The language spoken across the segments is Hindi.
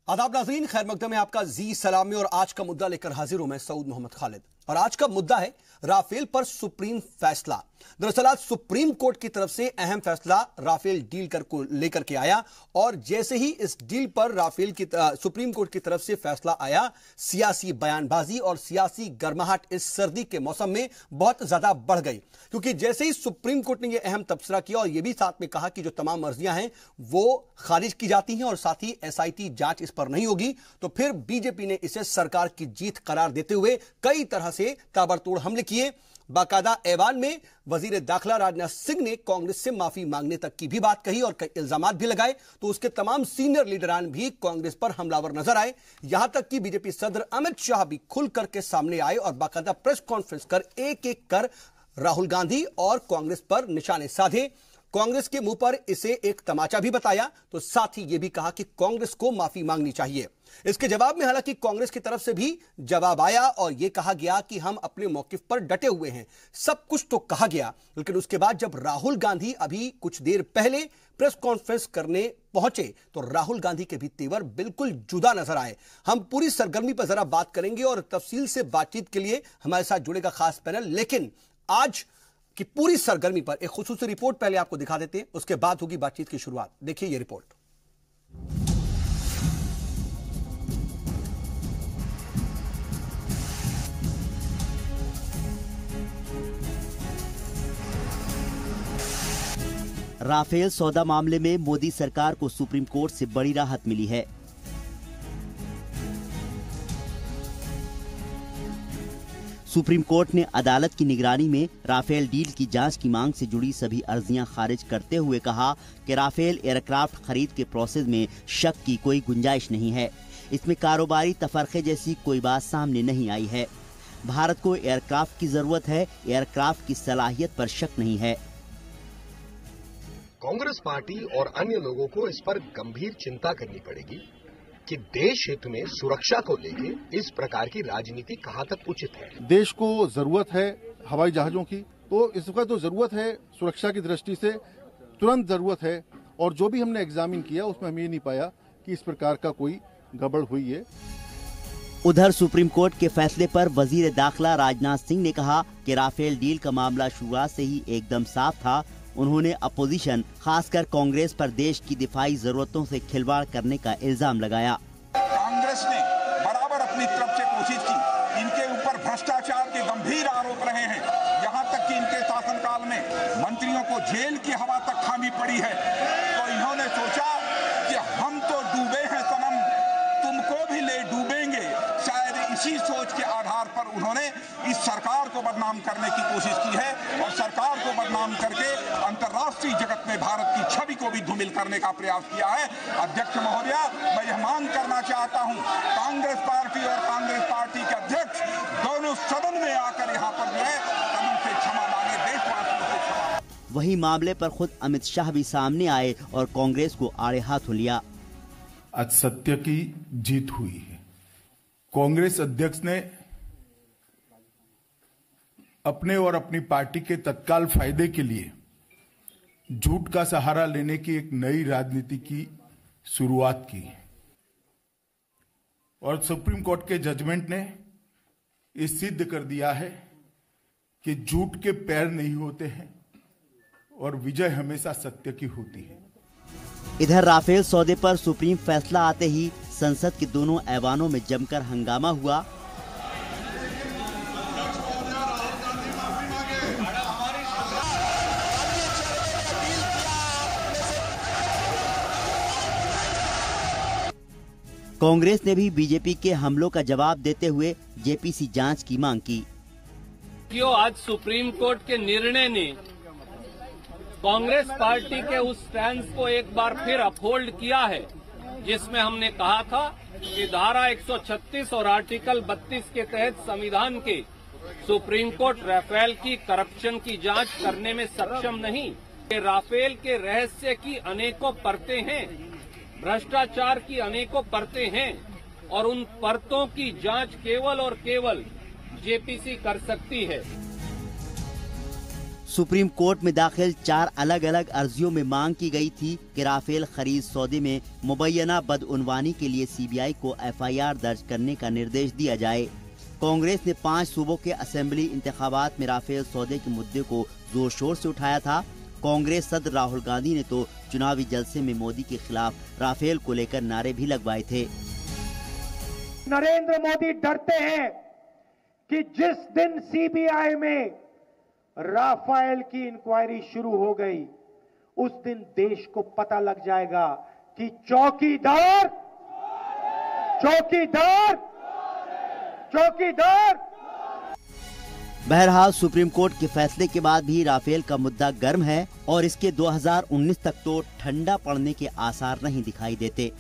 आदाब नाज़रीन, खैर मकदम में आपका जी सलामी। और आज का मुद्दा लेकर हाजिर हूं मैं सऊद मोहम्मद खालिद। और आज का मुद्दा है राफेल पर सुप्रीम फैसला। दरअसल आज सुप्रीम कोर्ट की तरफ से अहम फैसला राफेल डील को लेकर के आया। और जैसे ही इस डील पर राफेल की सुप्रीम कोर्ट की तरफ से फैसला आया, सियासी बयानबाजी और सियासी गर्माहट इस सर्दी के मौसम में बहुत ज्यादा बढ़ गई। क्योंकि जैसे ही सुप्रीम कोर्ट ने यह अहम तबसरा किया और यह भी साथ में कहा कि जो तमाम अर्जियां हैं वो खारिज की जाती हैं और साथ ही एसआईटी जांच इस पर नहीं होगी, तो फिर बीजेपी ने इसे सरकार की जीत करार देते हुए कई तरह से ताबड़तोड़ हमले किए। बाकायदा ऐवान में वजीर दाखिला राजनाथ सिंह ने कांग्रेस से माफी मांगने तक की भी बात कही और कई इल्जामात भी लगाए। तो उसके तमाम सीनियर लीडरान भी कांग्रेस पर हमलावर नजर आए। यहां तक कि बीजेपी सदर अमित शाह भी खुल करके सामने आए और बाकायदा प्रेस कॉन्फ्रेंस कर एक एक कर राहुल गांधी और कांग्रेस पर निशाने साधे। कांग्रेस के मुंह पर इसे एक तमाचा भी बताया, तो साथ ही यह भी कहा कि कांग्रेस को माफी मांगनी चाहिए। इसके जवाब में हालांकि कांग्रेस की तरफ से भी जवाब आया और यह कहा गया कि हम अपने मौकिफ पर डटे हुए हैं। सब कुछ तो कहा गया, लेकिन उसके बाद जब राहुल गांधी अभी कुछ देर पहले प्रेस कॉन्फ्रेंस करने पहुंचे तो राहुल गांधी के भी तेवर बिल्कुल जुदा नजर आए। हम पूरी सरगर्मी पर जरा बात करेंगे और तफसील से बातचीत के लिए हमारे साथ जुड़ेगा खास पैनल। लेकिन आज कि पूरी सरगर्मी पर एक खुसूसी रिपोर्ट पहले आपको दिखा देते हैं, उसके बाद होगी बातचीत की शुरुआत। देखिए ये रिपोर्ट। राफेल सौदा मामले में मोदी सरकार को सुप्रीम कोर्ट से बड़ी राहत मिली है। सुप्रीम कोर्ट ने अदालत की निगरानी में राफेल डील की जांच की मांग से जुड़ी सभी अर्जियां खारिज करते हुए कहा कि राफेल एयरक्राफ्ट खरीद के प्रोसेस में शक की कोई गुंजाइश नहीं है। इसमें कारोबारी तफरके जैसी कोई बात सामने नहीं आई है। भारत को एयरक्राफ्ट की जरूरत है, एयरक्राफ्ट की सलाहियत पर शक नहीं है। कांग्रेस पार्टी और अन्य लोगों को इस पर गंभीर चिंता करनी पड़ेगी कि देश हित में सुरक्षा को लेके इस प्रकार की राजनीति कहां तक उचित है। देश को जरूरत है हवाई जहाजों की, तो इस वक्त तो जरूरत है सुरक्षा की दृष्टि से, तुरंत जरूरत है। और जो भी हमने एग्जामिन किया उसमें हम ये नहीं पाया कि इस प्रकार का कोई गड़बड़ हुई है। उधर सुप्रीम कोर्ट के फैसले पर वजीर दाखिला राजनाथ सिंह ने कहा कि राफेल डील का मामला शुरुआत से ही एकदम साफ था। उन्होंने अपोजिशन, खासकर कांग्रेस पर देश की दिफाई जरूरतों से खिलवाड़ करने का इल्जाम लगाया। कांग्रेस ने बराबर अपनी तरफ से कोशिश की। इनके ऊपर भ्रष्टाचार के गंभीर आरोप रहे हैं, यहाँ तक कि इनके शासनकाल में मंत्रियों को जेल की हवा तक खानी पड़ी है। तो इन्होंने सोचा कि हम तो डूबे हैं सनम, तुमको भी ले डूबेंगे। शायद इसी सोच के आधार पर उन्होंने इस सरकार को बदनाम करने की कोशिश की है और सरकार को बदनाम करके अंतर्राष्ट्रीय जगत में भारत की छवि को भी धूमिल करने का प्रयास किया है। अध्यक्ष महोदया, मैं यह मांग करना चाहता हूं, कांग्रेस पार्टी और कांग्रेस पार्टी के अध्यक्ष दोनों सदन में आकर यहाँ पर जो है सदन से क्षमा मांगे, देशवासियों से क्षमा। वही मामले पर खुद अमित शाह भी सामने आए और कांग्रेस को आड़े हाथों लिया। आज सत्य की जीत हुई है। कांग्रेस अध्यक्ष ने अपने और अपनी पार्टी के तत्काल फायदे के लिए झूठ का सहारा लेने की एक नई राजनीति की शुरुआत की और सुप्रीम कोर्ट के जजमेंट ने ये सिद्ध कर दिया है कि झूठ के पैर नहीं होते हैं और विजय हमेशा सत्य की होती है। इधर राफेल सौदे पर सुप्रीम फैसला आते ही संसद के दोनों ऐवानों में जमकर हंगामा हुआ। कांग्रेस ने भी बीजेपी के हमलों का जवाब देते हुए जेपीसी जांच की मांग की। क्यों आज सुप्रीम कोर्ट के निर्णय ने कांग्रेस पार्टी के उस स्टैंड को एक बार फिर अपहोल्ड किया है, जिसमें हमने कहा था कि धारा 136 और आर्टिकल 32 के तहत संविधान के सुप्रीम कोर्ट राफेल की करप्शन की जांच करने में सक्षम नहीं। राफेल के रहस्य की अनेकों परतें हैं, भ्रष्टाचार की अनेकों परतें हैं और उन परतों की जांच केवल और केवल जेपीसी कर सकती है। सुप्रीम कोर्ट में दाखिल 4 अलग अलग अर्जियों में मांग की गई थी कि राफेल खरीद सौदे में मुबैना बदउनवानी के लिए सीबीआई को एफआईआर दर्ज करने का निर्देश दिया जाए। कांग्रेस ने 5 सूबों के असेंबली इंतखाबात में राफेल सौदे के मुद्दे को जोर शोर से उठाया था। कांग्रेस सदर राहुल गांधी ने तो चुनावी जलसे में मोदी के खिलाफ राफेल को लेकर नारे भी लगवाए थे। नरेंद्र मोदी डरते हैं कि जिस दिन सीबीआई में राफेल की इंक्वायरी शुरू हो गई, उस दिन देश को पता लग जाएगा कि चौकीदार बहरहाल सुप्रीम कोर्ट के फैसले के बाद भी राफेल का मुद्दा गर्म है और इसके 2019 तक तो ठंडा पड़ने के आसार नहीं दिखाई देते।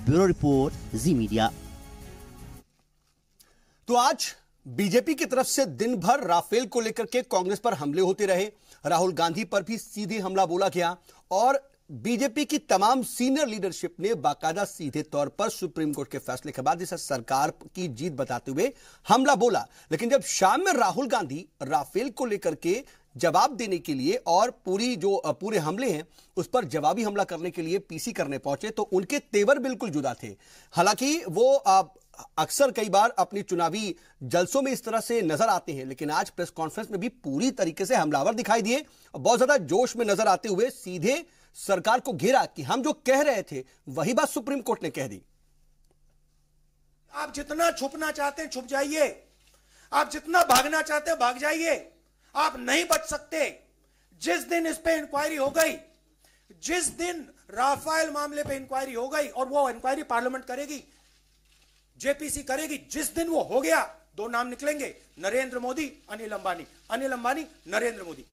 ब्यूरो रिपोर्ट, जी मीडिया। तो आज बीजेपी की तरफ से दिन भर राफेल को लेकर के कांग्रेस पर हमले होते रहे। राहुल गांधी पर भी सीधे हमला बोला गया और बीजेपी की तमाम सीनियर लीडरशिप ने बाकायदा सीधे तौर पर सुप्रीम कोर्ट के फैसले के बाद इसे सरकार की जीत बताते हुए हमला बोला। लेकिन जब शाम में राहुल गांधी राफेल को लेकर के जवाब देने के लिए और पूरे हमले हैं उस पर जवाबी हमला करने के लिए पीसी करने पहुंचे तो उनके तेवर बिल्कुल जुदा थे। हालांकि वो अक्सर कई बार अपनी चुनावी जलसों में इस तरह से नजर आते हैं, लेकिन आज प्रेस कॉन्फ्रेंस में भी पूरी तरीके से हमलावर दिखाई दिए। बहुत ज्यादा जोश में नजर आते हुए सीधे सरकार को घेरा कि हम जो कह रहे थे वही बात सुप्रीम कोर्ट ने कह दी। आप जितना छुपना चाहते हैं छुप जाइए, आप जितना भागना चाहते हैं भाग जाइए, आप नहीं बच सकते। जिस दिन इस पे इंक्वायरी हो गई, जिस दिन राफेल मामले पे इंक्वायरी हो गई और वो इंक्वायरी पार्लियामेंट करेगी, जेपीसी करेगी, जिस दिन वो हो गया 2 नाम निकलेंगे, नरेंद्र मोदी, अनिल अंबानी, नरेंद्र मोदी।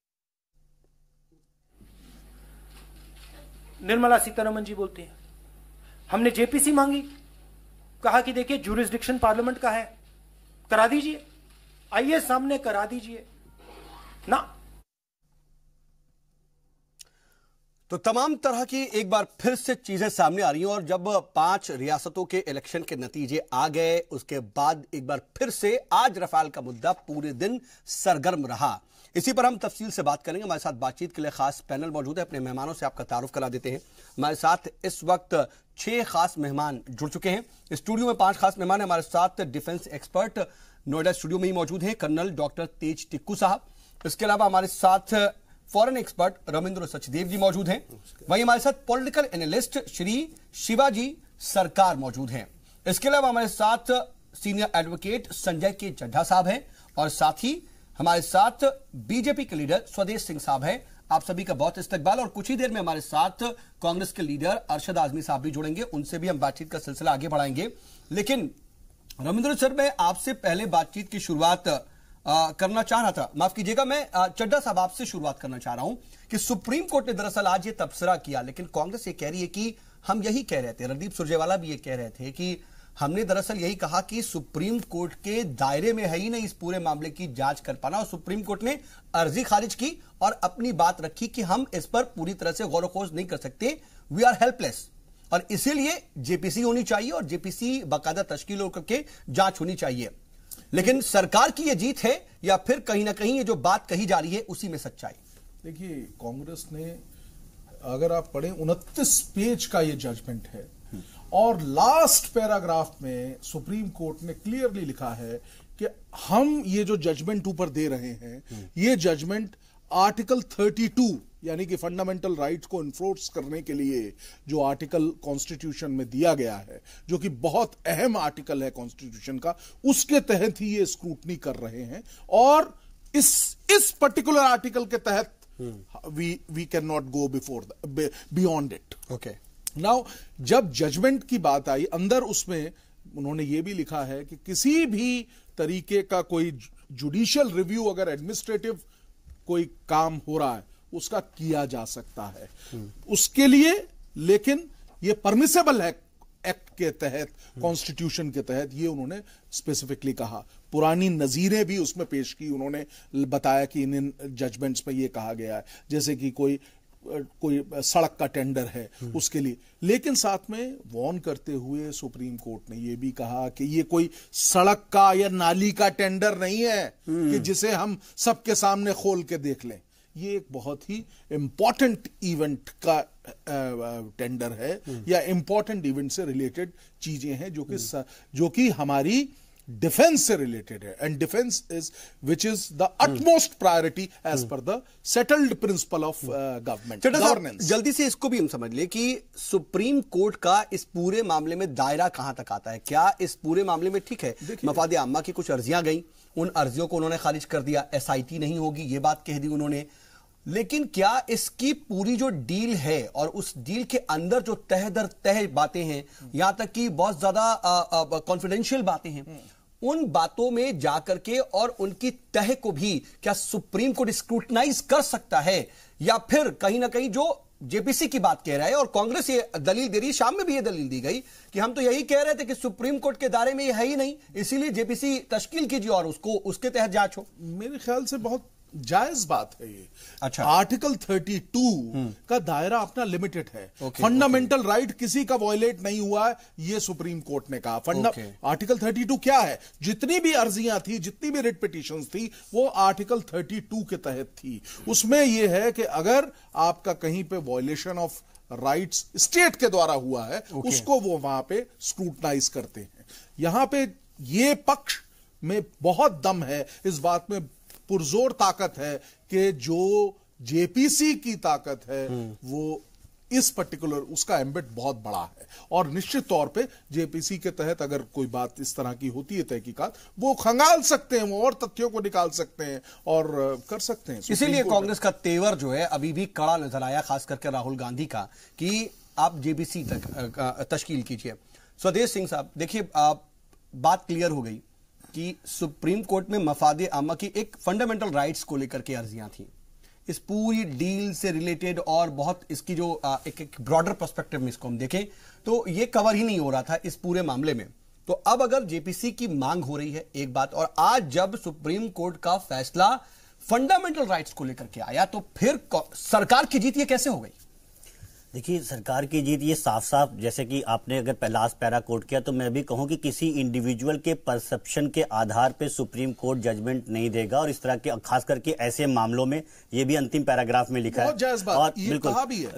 निर्मला सीतारमण जी बोलती हैं हमने जेपीसी मांगी, कहा कि देखिए ज्यूरिसडिक्शन पार्लियामेंट का है, करा दीजिए, आइए सामने करा दीजिए ना। तो तमाम तरह की एक बार फिर से चीजें सामने आ रही हैं और जब 5 रियासतों के इलेक्शन के नतीजे आ गए उसके बाद एक बार फिर से आज राफेल का मुद्दा पूरे दिन सरगर्म रहा। इसी पर हम तफसील से बात करेंगे। हमारे साथ बातचीत के लिए खास पैनल मौजूद है। अपने मेहमानों से आपका तारुफ करा देते हैं। हमारे साथ इस वक्त 6 खास मेहमान जुड़ चुके हैं। स्टूडियो में 5 खास मेहमान हैं। हमारे साथ डिफेंस एक्सपर्ट नोएडा स्टूडियो में ही मौजूद हैं, कर्नल डॉक्टर तेज टिक्कू साहब। इसके अलावा हमारे साथ फॉरेन एक्सपर्ट रविंद्र सचदेव जी मौजूद हैं। वहीं हमारे साथ पॉलिटिकल एनालिस्ट श्री शिवाजी सरकार मौजूद हैं। इसके अलावा हमारे साथ सीनियर एडवोकेट संजय के चड्ढा साहब हैं और साथ ही हमारे साथ बीजेपी के लीडर स्वदेश सिंह साहब हैं। आप सभी का बहुत इस्तकबाल। और कुछ ही देर में हमारे साथ कांग्रेस के लीडर अरशद आजमी साहब भी जुड़ेंगे, उनसे भी हम बातचीत का सिलसिला आगे बढ़ाएंगे। लेकिन रविंद्र सर, मैं आपसे पहले बातचीत की शुरुआत करना चाह रहा था, माफ कीजिएगा, मैं चड्ढा साहब आपसे शुरुआत करना चाह रहा हूं कि सुप्रीम कोर्ट ने दरअसल आज ये तबसरा किया, लेकिन कांग्रेस ये कह रही है कि हम यही कह रहे थे, रणदीप सुरजेवाला भी ये कह रहे थे कि हमने दरअसल यही कहा कि सुप्रीम कोर्ट के दायरे में है ही नहीं इस पूरे मामले की जांच कर पाना, और सुप्रीम कोर्ट ने अर्जी खारिज की और अपनी बात रखी कि हम इस पर पूरी तरह से गौर खोज नहीं कर सकते, वी आर हेल्पलेस, और इसीलिए जेपीसी होनी चाहिए और जेपीसी बाकायदा तश्कील होकर के जांच होनी चाहिए। लेकिन सरकार की यह जीत है या फिर कहीं ना कहीं ये जो बात कही जा रही है उसी में सच्चाई? देखिए, कांग्रेस ने, अगर आप पढ़ें, 29 पेज का ये जजमेंट है और लास्ट पैराग्राफ में सुप्रीम कोर्ट ने क्लियरली लिखा है कि हम ये जो जजमेंट ऊपर दे रहे हैं, ये जजमेंट आर्टिकल 32 यानी कि फंडामेंटल राइट्स को इन्फोर्स करने के लिए जो आर्टिकल कॉन्स्टिट्यूशन में दिया गया है, जो कि बहुत अहम आर्टिकल है कॉन्स्टिट्यूशन का, उसके तहत ही ये स्क्रूटनी कर रहे हैं। और इस पर्टिकुलर आर्टिकल के तहत we can not go beyond it. Okay, now जब जजमेंट की बात आई, अंदर उसमें उन्होंने ये भी लिखा है कि किसी भी तरीके का कोई जुडिशियल रिव्यू, अगर एडमिनिस्ट्रेटिव कोई काम हो रहा है, उसका किया जा सकता है उसके लिए, लेकिन ये परमिसेबल है एक्ट के तहत, कॉन्स्टिट्यूशन के तहत, ये उन्होंने स्पेसिफिकली कहा। पुरानी नजीरें भी उसमें पेश की, उन्होंने बताया कि इन जजमेंट्स में ये कहा गया है, जैसे कि कोई कोई सड़क का टेंडर है उसके लिए, लेकिन साथ में वार्न करते हुए सुप्रीम कोर्ट ने यह भी कहा कि ये कोई सड़क का या नाली का टेंडर नहीं है कि जिसे हम सबके सामने खोल के देख लें। ये एक बहुत ही इंपॉर्टेंट इवेंट का टेंडर है या इंपॉर्टेंट इवेंट से रिलेटेड चीजें हैं जो कि हमारी डिफेंस से रिलेटेड है, and defence is which is the utmost priority as per the settled principle of government governance. जल्दी से इसको भी हम समझ ले कि सुप्रीम कोर्ट का इस पूरे मामले में दायरा कहां तक आता है। क्या इस पूरे मामले में ठीक है मफादे आम्मा की कुछ अर्जियां गई, उन अर्जियों को उन्होंने खारिज कर दिया, SIT नहीं होगी ये बात कह दी उन्होंने, लेकिन क्या इसकी पूरी जो डील है और उस डील के अंदर जो तह दर तह बातें हैं, यहां तक कि बहुत ज्यादा कॉन्फिडेंशियल बातें हैं, उन बातों में जाकर के और उनकी तह को भी क्या सुप्रीम कोर्ट स्क्रूटनाइज कर सकता है, या फिर कहीं ना कहीं जो JPC की बात कह रहा है और कांग्रेस ये दलील दे रही है, शाम में भी ये दलील दी गई कि हम तो यही कह रहे थे कि सुप्रीम कोर्ट के दायरे में ये है ही नहीं, इसीलिए JPC तश्कील कीजिए और उसको उसके तहत जांच हो। मेरे ख्याल से बहुत जायज बात है ये। अच्छा, आर्टिकल 32 का दायरा अपना लिमिटेड है। फंडामेंटल राइट किसी का वायलेट नहीं हुआ है, ये सुप्रीम कोर्ट ने कहा। आर्टिकल 32 क्या है? जितनी भी अर्जियां थी, जितनी भी रिट पिटीशंस थी, वो आर्टिकल 32 के तहत थी। उसमें यह है कि अगर आपका कहीं पे वायलेशन ऑफ राइट्स स्टेट के द्वारा हुआ है, उसको वो वहां पे स्क्रूटनाइज करते हैं। यहां पे ये पक्ष में बहुत दम है, इस बात में पुरजोर ताकत है कि जो JPC की ताकत है वो इस पर्टिकुलर उसका एम्बेट बहुत बड़ा है, और निश्चित तौर पे JPC के तहत अगर कोई बात इस तरह की होती है तहकीकात, वो खंगाल सकते हैं, वो और तथ्यों को निकाल सकते हैं और कर सकते हैं। इसीलिए कांग्रेस का तेवर जो है अभी भी कड़ा नजर आया, खास करके राहुल गांधी का, कि आप JPC तक तश्कील कीजिए। स्वदेश सिंह साहब, देखिए बात क्लियर हो गई कि सुप्रीम कोर्ट में मफादे आमा की एक फंडामेंटल राइट्स को लेकर के अर्जियां थी, इस पूरी डील से रिलेटेड, और बहुत इसकी जो एक ब्रॉडर पर्सपेक्टिव में इसको हम देखें तो ये कवर ही नहीं हो रहा था इस पूरे मामले में। तो अब अगर JPC की मांग हो रही है एक बात, और आज जब सुप्रीम कोर्ट का फैसला फंडामेंटल राइट्स को लेकर के आया, तो फिर सरकार की जीत ये कैसे हो गई? देखिए, सरकार की जीत ये साफ साफ, जैसे कि आपने अगर लास्ट पैरा कोट किया, तो मैं भी कहूं कि किसी इंडिविजुअल के परसेप्शन के आधार पे सुप्रीम कोर्ट जजमेंट नहीं देगा, और इस तरह के खास करके ऐसे मामलों में ये भी अंतिम पैराग्राफ में लिखा है, और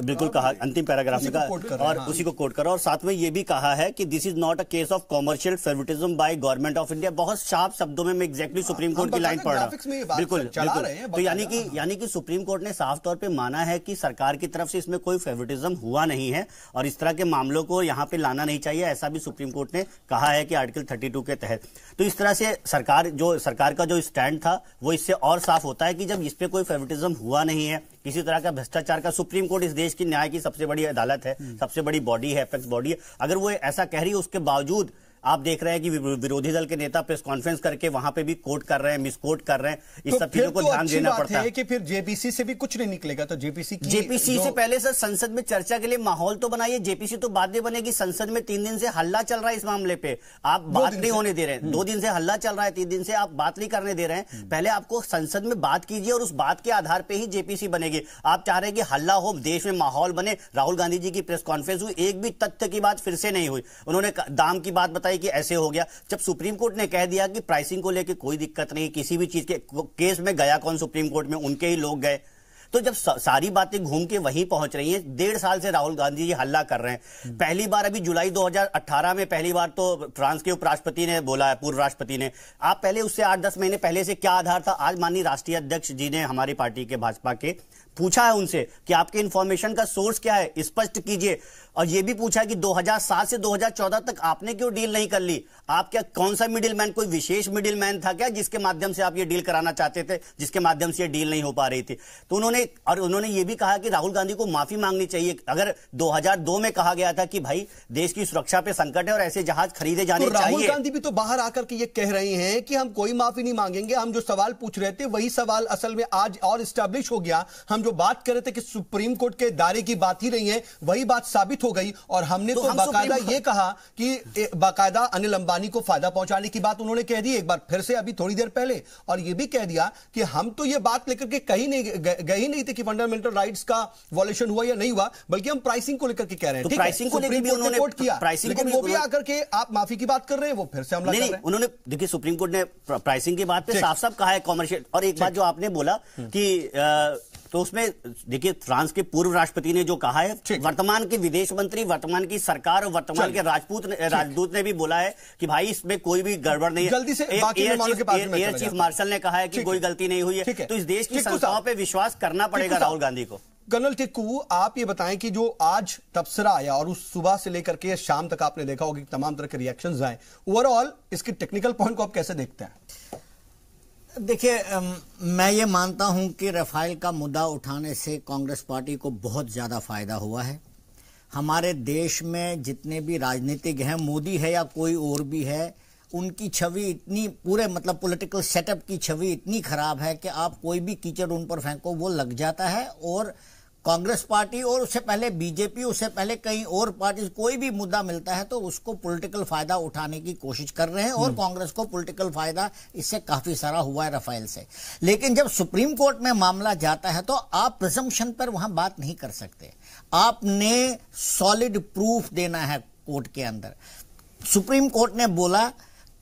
बिल्कुल कहा अंतिम पैराग्राफ में कहा, और उसी को कोट करा, और साथ में ये भी कहा है कि this is not a case of commercial favouritism by government of India. बहुत शार्प शब्दों में मैं एग्जैक्टली सुप्रीम कोर्ट की लाइन पढ़ रहा हूं। बिल्कुल, तो यानी कि सुप्रीम कोर्ट ने साफ तौर पर माना है कि सरकार की तरफ से इसमें कोई फेवरेटिज्म हुआ नहीं है, और इस तरह के मामलों को यहां पे लाना नहीं चाहिए, ऐसा भी सुप्रीम कोर्ट ने कहा है कि आर्टिकल 32 के तहत। तो इस तरह से सरकार का जो स्टैंड था वो इससे और साफ होता है कि जब इस पे कोई फेवरेटिज्म हुआ नहीं है, किसी तरह का भ्रष्टाचार का, सुप्रीम कोर्ट इस देश की न्याय की सबसे बड़ी अदालत है, सबसे बड़ी बॉडी है, एपेक्स बॉडी है, अगर वो ऐसा कह रही है, उसके बावजूद आप देख रहे हैं कि विरोधी दल के नेता प्रेस कॉन्फ्रेंस करके वहां पे भी कोट कर रहे हैं, मिसकोट कर रहे हैं, इस सब चीजों को ध्यान देना पड़ता है कि फिर JPC से भी कुछ नहीं निकलेगा। तो JPC से पहले सर संसद में चर्चा के लिए माहौल तो बनाइए, JPC तो बाद में बनेगी। संसद में 3 दिन से हल्ला चल रहा है इस मामले पे, आप बात नहीं होने दे रहे हैं। 2 दिन से हल्ला चल रहा है, 3 दिन से आप बात नहीं करने दे रहे हैं। पहले आपको संसद में बात कीजिए और उस बात के आधार पर ही JPC बनेगी। आप चाह रहे हैं कि हल्ला हो, देश में माहौल बने। राहुल गांधी जी की प्रेस कॉन्फ्रेंस हुई, एक भी तथ्य की बात फिर से नहीं हुई, उन्होंने दाम की बात बताई कि ऐसे हो गया। जब सुप्रीम कोर्ट ने कह दिया कि प्राइसिंग को लेकर कोई दिक्कत नहीं, किसी भी चीज के केस में गया कौन सुप्रीम कोर्ट में, उनके ही लोग गए, तो जब सारी बातें घूम के वहीं पहुंच रही हैं, 1.5 साल से राहुल गांधी जी हल्ला कर रहे हैं। पहली बार अभी जुलाई 2018 में पहली बार तो फ्रांस के उपराष्ट्रपति ने बोला है, पूर्व राष्ट्रपति ने। आप पहले उससे 8-10 महीने पहले से क्या आधार था? आज माननीय राष्ट्रीय अध्यक्ष जी ने हमारी पार्टी के भाजपा के पूछा है उनसे कि आपके इंफॉर्मेशन का सोर्स क्या है, स्पष्ट कीजिए। और यह भी पूछा कि 2007 से 2014 तक आपने क्यों डील नहीं कर ली? आप क्या, कौन सा मिडिलमैन, कोई विशेष मिडिलमैन था क्या जिसके माध्यम से आप ये डील कराना चाहते थे, जिसके माध्यम से ये डील नहीं हो पा रही थी? तो उन्होंने ये भी कहा कि राहुल गांधी को माफी मांगनी चाहिए। अगर 2002 में कहा गया था कि भाई देश की सुरक्षा पे संकट है और ऐसे जहाज खरीदे जाने चाहिए, राहुल गांधी भी तो बाहर आकर के ये कह रहे हैं कि हम कोई माफी नहीं मांगेंगे, हम जो सवाल पूछ रहे थे वही सवाल असल में आज और स्टैब्लिश हो गया। हम जो बात कर रहे थे कि सुप्रीम कोर्ट के दायरे की बात ही नहीं है, वही बात साबित हो गई। और हमने तो बाकायदा ये कहा कि बाकायदा अनिल अंबानी को फायदा पहुंचाने की बात उन्होंने कह दी एक बार फिर से अभी थोड़ी देर पहले, और ये भी कह दिया कि हम तो ये बात लेकर के कहीं नहीं गए ही ही नहीं थे कि फंडामेंटल राइट्स का वॉल्यूशन हुआ या नहीं हुआ, बल्कि हम प्राइसिंग को लेकर के कह रहे हैं। तो प्राइसिंग को लेकर भी उन्होंने कोर्ट किया, प्राइसिंग लेकिन वो भी आकर के आप माफी की बात कर रहे हैं, वो फिर से हमला कर रहे हैं। उन्होंने देखिए सुप्रीम कोर्ट ने प्राइसिंग की बात पे साफ साफ कहा है कॉमर्शियल। और एक बात जो आपने बोला कि तो उसमें देखिए फ्रांस के पूर्व राष्ट्रपति ने जो कहा है, वर्तमान के विदेश मंत्री, वर्तमान की सरकार और वर्तमान के राजदूत ने भी बोला है कि भाई इसमें कोई भी गड़बड़ नहीं है। जल्दी से एयर चीफ मार्शल ने कहा है कि कोई गलती नहीं हुई है। तो इस देश की संस्थाओं पे विश्वास करना पड़ेगा राहुल गांधी को। कर्नल टिक्कू, आप ये बताएं कि जो आज तबसरा आया और उस सुबह से लेकर के शाम तक आपने देखा होगा कि तमाम तरह के रिएक्शंस आए, ओवरऑल इसके टेक्निकल पॉइंट को आप कैसे देखते हैं? देखिए, मैं ये मानता हूं कि राफेल का मुद्दा उठाने से कांग्रेस पार्टी को बहुत ज्यादा फायदा हुआ है। हमारे देश में जितने भी राजनीतिक हैं, मोदी है या कोई और भी है, उनकी छवि इतनी पूरे मतलब पॉलिटिकल सेटअप की छवि इतनी खराब है कि आप कोई भी कीचड़ उन पर फेंको वो लग जाता है। और कांग्रेस पार्टी और उससे पहले बीजेपी, उससे पहले कई और पार्टी, कोई भी मुद्दा मिलता है तो उसको पॉलिटिकल फायदा उठाने की कोशिश कर रहे हैं और कांग्रेस को पॉलिटिकल फायदा इससे काफी सारा हुआ है राफेल से। लेकिन जब सुप्रीम कोर्ट में मामला जाता है तो आप प्रिजम्पशन पर वहां बात नहीं कर सकते, आपने सॉलिड प्रूफ देना है कोर्ट के अंदर। सुप्रीम कोर्ट ने बोला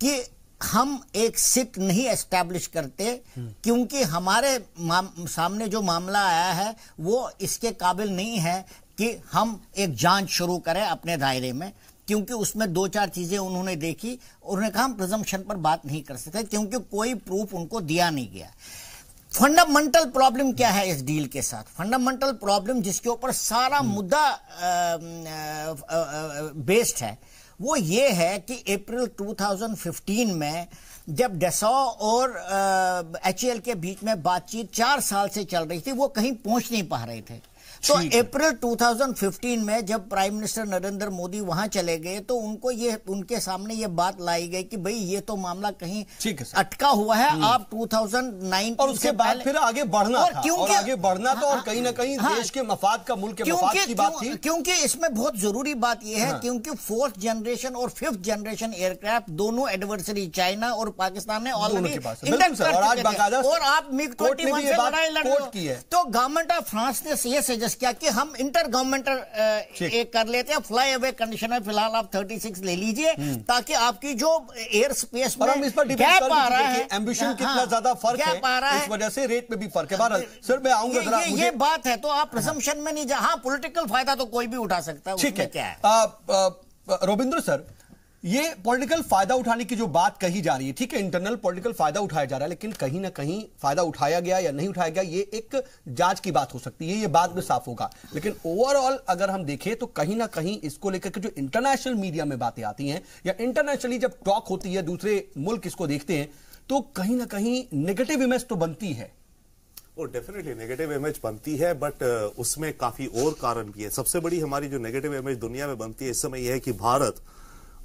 कि हम एक सिट नहीं एस्टैब्लिश करते क्योंकि हमारे सामने जो मामला आया है वो इसके काबिल नहीं है कि हम एक जांच शुरू करें अपने दायरे में, क्योंकि उसमें दो चार चीजें उन्होंने देखी। उन्होंने कहा हम प्रिजम्पशन पर बात नहीं कर सकते क्योंकि कोई प्रूफ उनको दिया नहीं गया। फंडामेंटल प्रॉब्लम क्या है इस डील के साथ? फंडामेंटल प्रॉब्लम जिसके ऊपर सारा मुद्दा बेस्ड है वो ये है कि अप्रैल 2015 में जब डसॉ और HAL के बीच में बातचीत 4 साल से चल रही थी, वो कहीं पहुंच नहीं पा रहे थे। तो अप्रैल 2015 में जब प्राइम मिनिस्टर नरेंद्र मोदी वहां चले गए तो उनके सामने ये बात लाई गई कि भाई ये तो मामला कहीं अटका हुआ है, आप 2009 और उसके बाद फिर आगे बढ़ना था, और आगे बढ़ना था और कहीं ना कहीं देश के मफाद का, मुल्क के मफाद की बात थी। क्योंकि इसमें बहुत जरूरी बात यह है क्योंकि 4th जनरेशन और 5th जनरेशन एयरक्राफ्ट दोनों एडवर्सरी चाइना और पाकिस्तान ने ऑलरेडी और आप MiG-21 से लड़ाई लड़ रहे हो। तो गवर्नमेंट ऑफ फ्रांस ने यह सजेस्ट क्या कि हम इंटर गवर्नमेंटल एक कर लेते हैं, फ्लाई अवे कंडीशन में फिलहाल आप 36 ले लीजिए ताकि आपकी जो एयर स्पेस में गैप आ रहा है, एम्बिशन कितना ज्यादा फर्क है, इस वजह से रेट में भी फर्क है। सर मैं आऊंगा जरा, ये बात है तो आप प्रिजम्पशन में नहीं जा। हाँ, पॉलिटिकल फायदा तो कोई भी उठा सकता है, ठीक है। क्या है रोबिंद्र सर, ये पॉलिटिकल फायदा उठाने की जो बात कही जा रही है, ठीक है, इंटरनल पॉलिटिकल फायदा उठाया जा रहा है, लेकिन कहीं ना कहीं फायदा उठाया गया या नहीं उठाया गया ये एक जांच की बात हो सकती है, ये बाद में साफ होगा। लेकिन ओवरऑल अगर हम देखें तो कहीं ना कहीं इसको लेकर के जो इंटरनेशनल मीडिया में बातें आती हैं या इंटरनेशनली जब टॉक होती है, दूसरे मुल्क इसको देखते हैं, तो कहीं ना कहीं नेगेटिव इमेज तो बनती है। डेफिनेटली नेगेटिव इमेज बनती है, बट उसमें काफी और कारण भी है। सबसे बड़ी हमारी जो नेगेटिव इमेज दुनिया में बनती है इस समय यह है कि भारत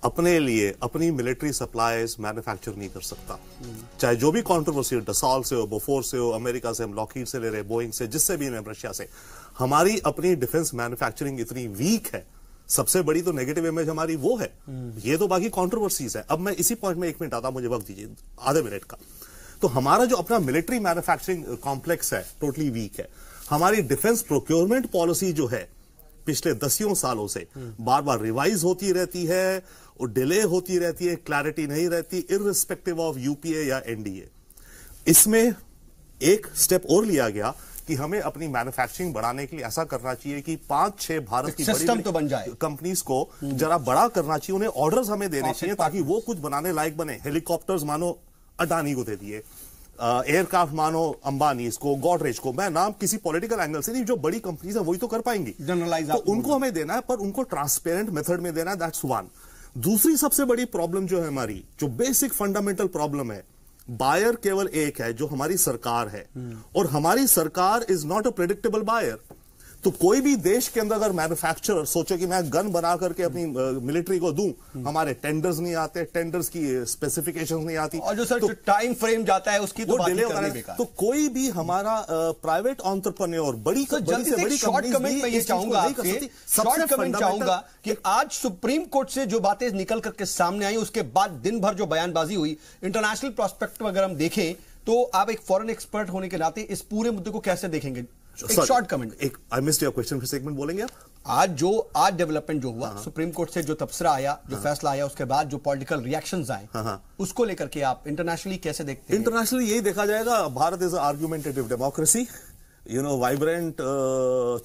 अपने लिए अपनी मिलिट्री सप्लाईज मैन्युफैक्चर नहीं कर सकता। चाहे जो भी कंट्रोवर्सी हो, डसॉल से हो, बोफोर से हो, अमेरिका से हम लॉकहीड से ले रहे, बोइंग से, जिससे भी रशिया से, हमारी अपनी डिफेंस मैन्युफैक्चरिंग इतनी वीक है। सबसे बड़ी तो नेगेटिव इमेज हमारी वो है। ये तो बाकी कंट्रोवर्सीज है। अब मैं इसी पॉइंट में 1 मिनट आता, मुझे वक्त दीजिए आधे मिनट का। तो हमारा जो अपना मिलिट्री मैन्युफैक्चरिंग कॉम्प्लेक्स है टोटली वीक है। हमारी डिफेंस प्रोक्योरमेंट पॉलिसी जो है पिछले 10 सालों से बार बार रिवाइज होती रहती है और डिले होती रहती है, क्लैरिटी नहीं रहती, इररिस्पेक्टिव ऑफ यूपीए या एनडीए। इसमें एक स्टेप और लिया गया कि हमें अपनी मैन्युफैक्चरिंग बढ़ाने के लिए ऐसा करना चाहिए कि 5-6 भारत की बड़ी तो बन जाए, कंपनीज को जरा बड़ा करना चाहिए, उन्हें ऑर्डर्स हमें देने चाहिए ताकि वो कुछ बनाने लायक बने। हेलीकॉप्टर्स मानो अडानी को दे दिए, एयरक्राफ्ट मानो अंबानी को, गॉडरेज को। मैं नाम किसी पॉलिटिकल एंगल से नहीं, जो बड़ी कंपनीज है वही तो कर पाएंगी, तो उनको हमें देना है, पर उनको ट्रांसपेरेंट मेथड में देना है। That's one. दूसरी सबसे बड़ी प्रॉब्लम जो है हमारी, जो बेसिक फंडामेंटल प्रॉब्लम है, बायर केवल एक है जो हमारी सरकार है, और हमारी सरकार is not a predictable buyer. तो कोई भी देश के अंदर अगर मैन्युफैक्चरर सोचे कि मैं गन बना करके अपनी मिलिट्री को दूं, हमारे टेंडर्स नहीं आते, टेंडर्स की स्पेसिफिकेशंस नहीं आती, और जो सर तो टाइम फ्रेम जाता है उसकी तो डिले होता है। तो कोई भी हमारा प्राइवेट एंटरप्रेन्योर बड़ी शॉर्ट कमेंट में ये चाहूंगा कि आज सुप्रीम कोर्ट से जो बातें निकल करके सामने आई उसके बाद दिन भर जो बयानबाजी हुई, इंटरनेशनल प्रोस्पेक्टिव अगर हम देखें तो आप एक फॉरेन एक्सपर्ट होने के नाते इस पूरे मुद्दे को कैसे देखेंगे? एक short comment. I missed your question, फिर से एक मिनट बोलेंगे आप? आज डेवलपमेंट जो हुआ, सुप्रीम कोर्ट से जो तबसरा आया, जो फैसला आया, उसके बाद जो पॉलिटिकल रिएक्शंस आए, उसको लेकर के आप इंटरनेशनली कैसे देखते हैं? इंटरनेशनली यही देखा जाएगा, Bharat is argumentative democracy, vibrant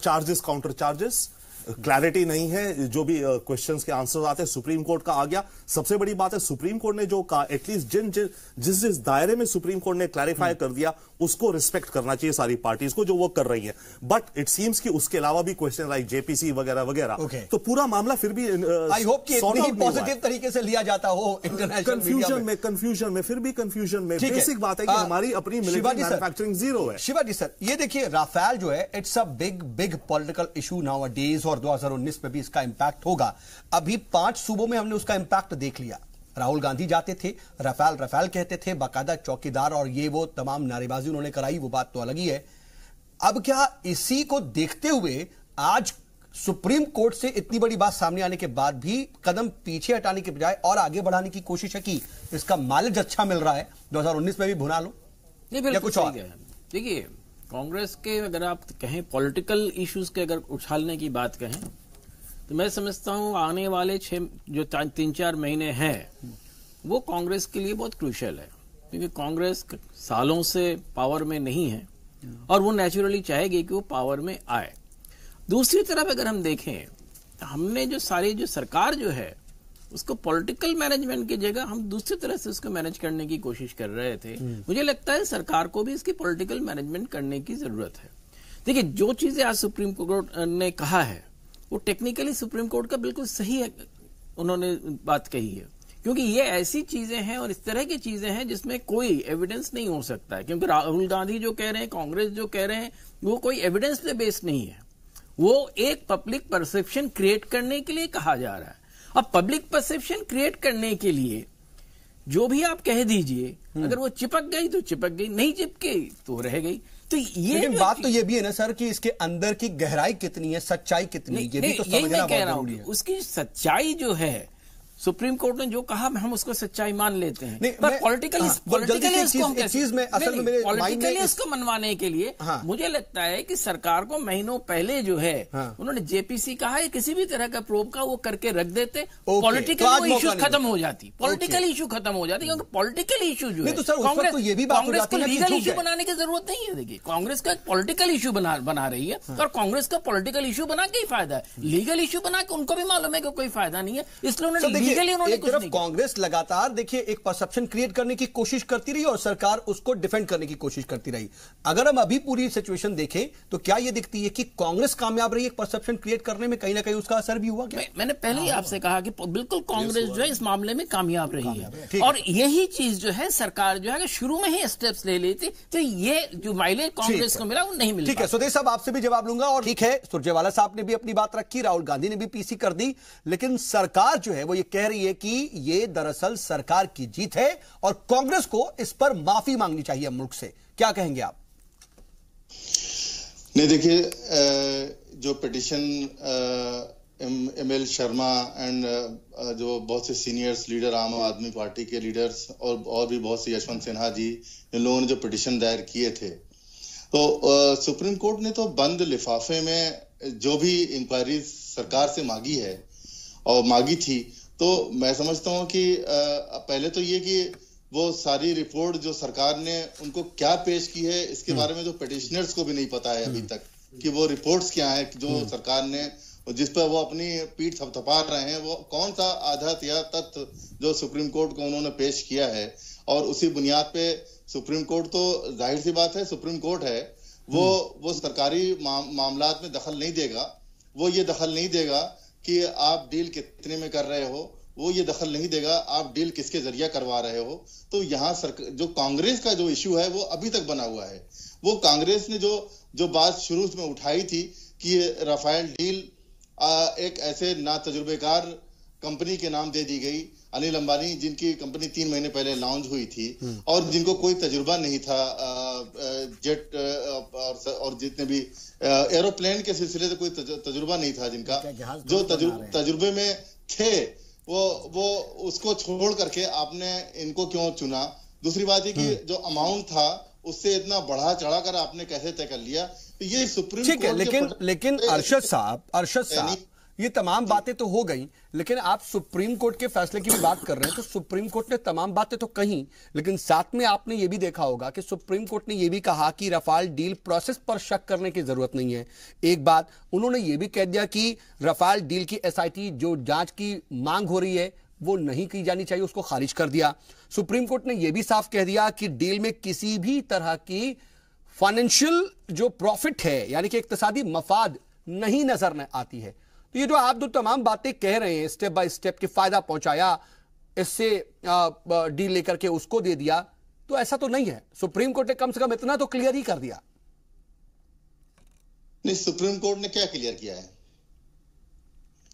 charges counter charges, clarity नहीं है, जो भी क्वेश्चंस के आंसर आते हैं सुप्रीम कोर्ट का आ गया। सबसे बड़ी बात है सुप्रीम कोर्ट ने जो कहा, एटलीस्ट जिस दायरे में सुप्रीम कोर्ट ने क्लैरिफाई कर दिया उसको रिस्पेक्ट करना चाहिए सारी पार्टीज को जो वो कर रही हैं। बट इट सीम्स कि उसके अलावा भी क्वेश्चन लाइक जेपीसी वगैरह वगैरह, तो पूरा मामला फिर भी आई होप कि इतनी पॉजिटिव तरीके से लिया जाता हो इंटरनेशनल कंफ्यूजन में फिर भी कंफ्यूजन में बेसिक बात है कि हमारी अपनी मिलिट्री मैन्युफैक्चरिंग जीरो है। शिवाजी सर, ये देखिए राफेल जो है, it's a big political issue now a days, और 2019 में भी इसका इंपैक्ट होगा। अभी 5 सूबों में हमने उसका इंपैक्ट देख लिया। राहुल गांधी जाते थे, रफाल कहते थे, बाकायदा चौकीदार और ये वो तमाम नारेबाजी उन्होंने कराई, वो बात तो अलग ही है। अब क्या इसी को देखते हुए आज सुप्रीम कोर्ट से इतनी बड़ी बात सामने आने के बाद भी कदम पीछे हटाने के बजाय और आगे बढ़ाने की कोशिश है कि इसका माइलेज अच्छा मिल रहा है, 2019 में भी भुना लो, या कुछ और? देखिए, कांग्रेस के अगर आप कहें पॉलिटिकल इश्यूज के अगर उछालने की बात कहें तो मैं समझता हूं आने वाले 3-4 महीने हैं वो कांग्रेस के लिए बहुत क्रूशियल है, क्योंकि कांग्रेस सालों से पावर में नहीं है और वो नेचुरली चाहेगी कि वो पावर में आए। दूसरी तरफ अगर हम देखें, हमने जो सरकार जो है उसको पॉलिटिकल मैनेजमेंट की जगह हम दूसरी तरह से उसको मैनेज करने की कोशिश कर रहे थे। मुझे लगता है सरकार को भी इसकी पॉलिटिकल मैनेजमेंट करने की जरूरत है। देखिए, जो चीजें आज सुप्रीम कोर्ट ने कहा है वो टेक्निकली सुप्रीम कोर्ट का बिल्कुल सही है, उन्होंने बात कही है, क्योंकि ये ऐसी चीजें हैं और इस तरह की चीजें हैं जिसमें कोई एविडेंस नहीं हो सकता है। क्योंकि राहुल गांधी जो कह रहे हैं, कांग्रेस जो कह रहे हैं, वो कोई एविडेंस पे बेस्ड नहीं है, वो एक पब्लिक परसेप्शन क्रिएट करने के लिए कहा जा रहा है। अब पब्लिक परसेप्शन क्रिएट करने के लिए जो भी आप कह दीजिए, अगर वो चिपक गई तो चिपक गई, नहीं चिपके तो रह गई। तो ये लेकिन बात तो ये भी है ना सर कि इसके अंदर की गहराई कितनी है, सच्चाई कितनी है, ये भी तो समझना बहुत जरूरी है। उसकी सच्चाई जो है, सुप्रीम कोर्ट ने जो कहा हम उसको सच्चाई मान लेते हैं, पर पॉलिटिकली इसको मनवाने के लिए मुझे लगता है कि सरकार को महीनों पहले जो है उन्होंने जेपीसी कहा है, किसी भी तरह का प्रोब का वो करके रख देते, पॉलिटिकल इशू खत्म हो जाती, पॉलिटिकल इशू खत्म हो जाती, क्योंकि पॉलिटिकल इशू जो है कांग्रेस को लीगल इशू बनाने की जरूरत नहीं है। देखिए, कांग्रेस का पॉलिटिकल इशू बना रही है और कांग्रेस का पॉलिटिकल इशू बना के ही फायदा है, लीगल इशू बना के उनको भी मालूम है कि कोई फायदा नहीं है, इसलिए उन्होंने एक तरफ कांग्रेस लगातार देखिए एक परसेप्शन क्रिएट करने की कोशिश करती रही और सरकार उसको डिफेंड करने की कोशिश करती रही। अगर हम अभी पूरी सिचुएशन देखें तो क्या यह दिखती है कि कांग्रेस कामयाब रही एक परसेप्शन क्रिएट करने में, कहीं ना कहीं उसका असर भी हुआ? क्या मैंने पहले ही आपसे कहा कि बिल्कुल कांग्रेस जो है इस मामले में कामयाब रही है, और यही चीज जो है सरकार जो है शुरू में ही स्टेप्स ले लेती तो ये जो माइलेज कांग्रेस को मिला वो नहीं मिला। ठीक है, सुदेश साहब आपसे भी जवाब लूंगा। और ठीक है, सुरजेवाला साहब ने भी अपनी बात रखी, राहुल गांधी ने भी पीसी कर दी, लेकिन सरकार जो है वो ये कह रही है कि ये दरअसल सरकार की जीत है और कांग्रेस को इस पर माफी मांगनी चाहिए मुल्क से। क्या कहेंगे आप? नहीं, देखिए, जो पिटिशन ML शर्मा एंड जो बहुत से सीनियर्स लीडर, आम आदमी पार्टी के लीडर्स और भी बहुत से, यशवंत सिन्हा जी, इन लोगों ने जो पिटिशन दायर किए थे, तो सुप्रीम कोर्ट ने तो बंद लिफाफे में जो भी इंक्वायरी सरकार से मांगी थी, तो मैं समझता हूं कि पहले तो ये कि वो सारी रिपोर्ट जो सरकार ने उनको क्या पेश की है, इसके बारे में जो पिटिशनर्स को भी नहीं पता है अभी तक कि वो रिपोर्ट्स क्या है जो सरकार ने, जिस पर वो अपनी पीठ थपथपा रहे हैं, वो कौन सा आधार या तथ्य जो सुप्रीम कोर्ट को उन्होंने पेश किया है, और उसी बुनियाद पे सुप्रीम कोर्ट, तो जाहिर सी बात है सुप्रीम कोर्ट है, वो सरकारी मामलात में दखल नहीं देगा। वो ये दखल नहीं देगा कि आप डील कितने में कर रहे हो, वो ये दखल नहीं देगा आप डील किसके जरिए करवा रहे हो। तो यहाँ जो कांग्रेस का जो इश्यू है वो अभी तक बना हुआ है। वो कांग्रेस ने जो बात शुरू में उठाई थी कि राफेल डील एक ऐसे ना तजुर्बेकार कंपनी के नाम दे दी गई, अनिल अंबानी, जिनकी कंपनी 3 महीने पहले लॉन्च हुई थी और जिनको कोई तजुर्बा नहीं था जेट और जितने भी एरोप्लेन के सिलसिले से कोई तजुर्बा नहीं था, जिनका जो तजुर्बे में थे वो उसको छोड़ करके आपने इनको क्यों चुना? दूसरी बात है कि जो अमाउंट था उससे इतना बढ़ा चढ़ा कर आपने कैसे तय कर लिया? तो ये सुप्रीम ठीक है, कोर्ट लेकिन अरशद साहब ये तमाम बातें तो हो गई, लेकिन आप सुप्रीम कोर्ट के फैसले की भी बात कर रहे हैं, तो सुप्रीम कोर्ट ने तमाम बातें तो कही, लेकिन साथ में आपने ये भी देखा होगा कि सुप्रीम कोर्ट ने ये भी कहा कि रफाल डील प्रोसेस पर शक करने की जरूरत नहीं है। एक बात उन्होंने ये भी कह दिया कि रफाल डील की एसआईटी जो जांच की मांग हो रही है वो नहीं की जानी चाहिए, उसको खारिज कर दिया। सुप्रीम कोर्ट ने यह भी साफ कह दिया कि डील में किसी भी तरह की फाइनेंशियल जो प्रॉफिट है यानी कि इक्तिसादी मफाद नहीं नजर आती है। तो ये जो आप दो तमाम बातें कह रहे हैं स्टेप बाय स्टेप कि फायदा पहुंचाया, इससे डील लेकर के उसको दे दिया, तो ऐसा तो नहीं है। सुप्रीम कोर्ट ने कम से कम इतना तो क्लियर ही कर दिया। नहीं, सुप्रीम कोर्ट ने क्या क्लियर किया है?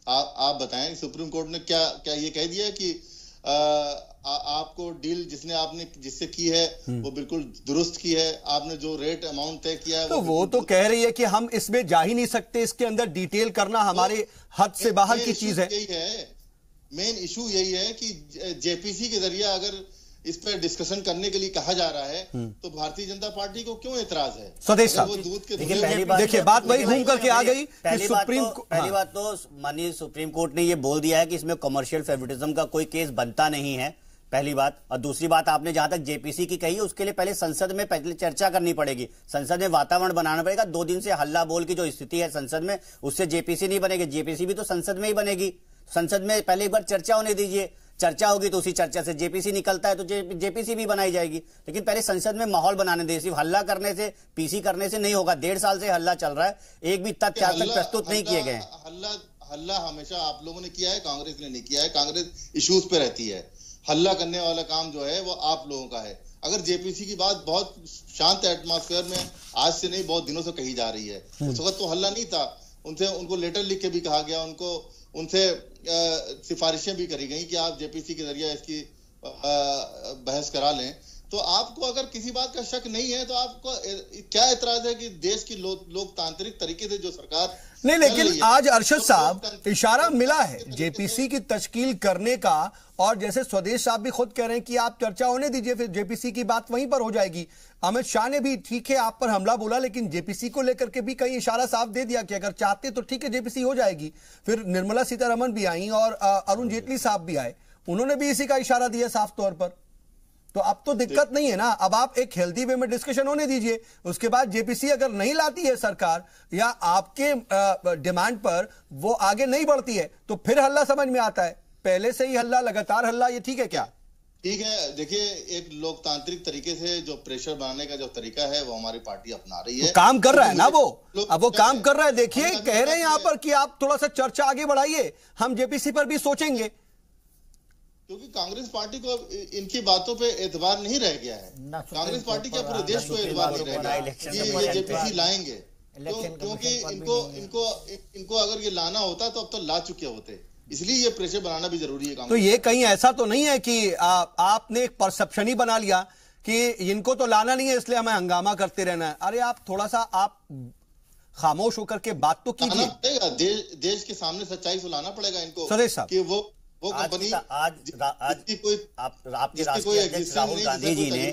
आप बताएं, सुप्रीम कोर्ट ने क्या ये कह दिया कि आपको डील जिससे की है वो बिल्कुल दुरुस्त की है, आपने जो रेट अमाउंट तय किया है तो वो तो कह रही है कि हम इसमें जा ही नहीं सकते, इसके अंदर डिटेल करना हमारे हद से बाहर की चीज है। यही है मेन इशू, यही है कि जेपीसी के जरिए अगर इस पर डिस्कशन करने के लिए कहा जा रहा है तो भारतीय जनता पार्टी को क्यों एतराज है? स्वदेश साहब देखिए बात वही घूम करके आ गई कि सुप्रीम पहली बात तो माननीय सुप्रीम कोर्ट ने ये बोल दिया है कि इसमें कमर्शियल फेवरेटिज्म का कोई केस बनता नहीं है, पहली बात। और दूसरी बात आपने जहां तक जेपीसी की कही है उसके लिए पहले संसद में चर्चा करनी पड़ेगी, संसद में वातावरण बनाना पड़ेगा। 2 दिन से हल्ला बोल की जो स्थिति है संसद में, उससे जेपीसी नहीं बनेगी। जेपीसी भी तो संसद में ही बनेगी, संसद में पहले एक बार चर्चा होने दीजिए, चर्चा होगी तो उसी चर्चा से जेपीसी निकलता है तो जेपीसी भी बनाई जाएगी, लेकिन पहले संसद में माहौल बनाने दे। सिर्फ हल्ला करने से, पीसी करने से नहीं होगा। 1.5 साल से हल्ला चल रहा है, एक भी तथ्य आज तक प्रस्तुत नहीं किए गए। हल्ला हमेशा आप लोगों ने किया है, कांग्रेस ने नहीं किया है। कांग्रेस इश्यूज पे रहती है, हल्ला करने वाला काम जो है वो आप लोगों का है। अगर जेपीसी की बात बहुत शांत एटमॉस्फेयर में आज से नहीं बहुत दिनों से कही जा रही है, उस वक्त तो हल्ला नहीं था। उनको लेटर लिख के भी कहा गया, उनसे सिफारिशें भी करी गई कि आप जेपीसी के जरिए इसकी बहस करा लें। तो आपको अगर किसी बात का शक नहीं है तो आपको क्या एतराज है कि देश की लोकतांत्रिक तरीके से जो सरकार नहीं, लेकिन आज अरशद साहब इशारा मिला है जेपीसी की तश्कील करने का, और जैसे स्वदेश साहब भी खुद कह रहे हैं कि आप चर्चा होने दीजिए, फिर जेपीसी की बात वहीं पर हो जाएगी। अमित शाह ने भी ठीक है आप पर हमला बोला, लेकिन जेपीसी को लेकर के भी कई इशारा साफ दे दिया कि अगर चाहते तो ठीक है जेपीसी हो जाएगी। फिर निर्मला सीतारमण भी आई और अरुण जेटली साहब भी आए, उन्होंने भी इसी का इशारा दिया साफ तौर पर। तो अब तो दिक्कत नहीं है ना, अब आप एक हेल्दी वे में डिस्कशन होने दीजिए। उसके बाद जेपीसी अगर नहीं लाती है सरकार या आपके डिमांड पर वो आगे नहीं बढ़ती है तो फिर हल्ला समझ में आता है। पहले से ही हल्ला, लगातार हल्ला, ये ठीक है क्या? ठीक है, देखिए एक लोकतांत्रिक तरीके से जो प्रेशर बनाने का जो तरीका है वो हमारी पार्टी अपना रही है। तो काम कर रहा है ना वो, अब वो काम कर रहा है। देखिए कह रहे हैं यहां पर कि आप थोड़ा सा चर्चा आगे बढ़ाइए, हम जेपीसी पर भी सोचेंगे। क्योंकि कांग्रेस पार्टी को इनकी बातों पे एतबार नहीं रह गया है। कांग्रेस पार्टी क्या पूरे देश को एतबार नहीं रह गया कि ये जेपीसी लाएंगे, क्योंकि इनको अगर ये लाना होता तो अब तो ला चुके होते, इसलिए ये प्रेशर बनाना भी जरूरी है। तो ये कहीं ऐसा तो नहीं है कि आपने एक परसेप्शन ही बना लिया कि इनको तो लाना नहीं है इसलिए हमें हंगामा करते रहना है? अरे आप थोड़ा सा आप खामोश होकर के बात तो कीजिए। देश के सामने सच्चाई सुनाना पड़ेगा इनको स्वदेश साहब कि वो कंपनी आपके राष्ट्रीय अध्यक्ष राहुल गांधी जी ने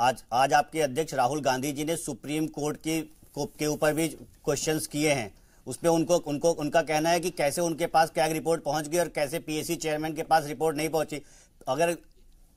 आज आपके अध्यक्ष राहुल गांधी जी ने सुप्रीम कोर्ट के ऊपर भी क्वेश्चंस किए हैं। उसपे उनका कहना है कि कैसे उनके पास कैग रिपोर्ट पहुंच गई और कैसे पीएससी चेयरमैन के पास रिपोर्ट नहीं पहुंची। अगर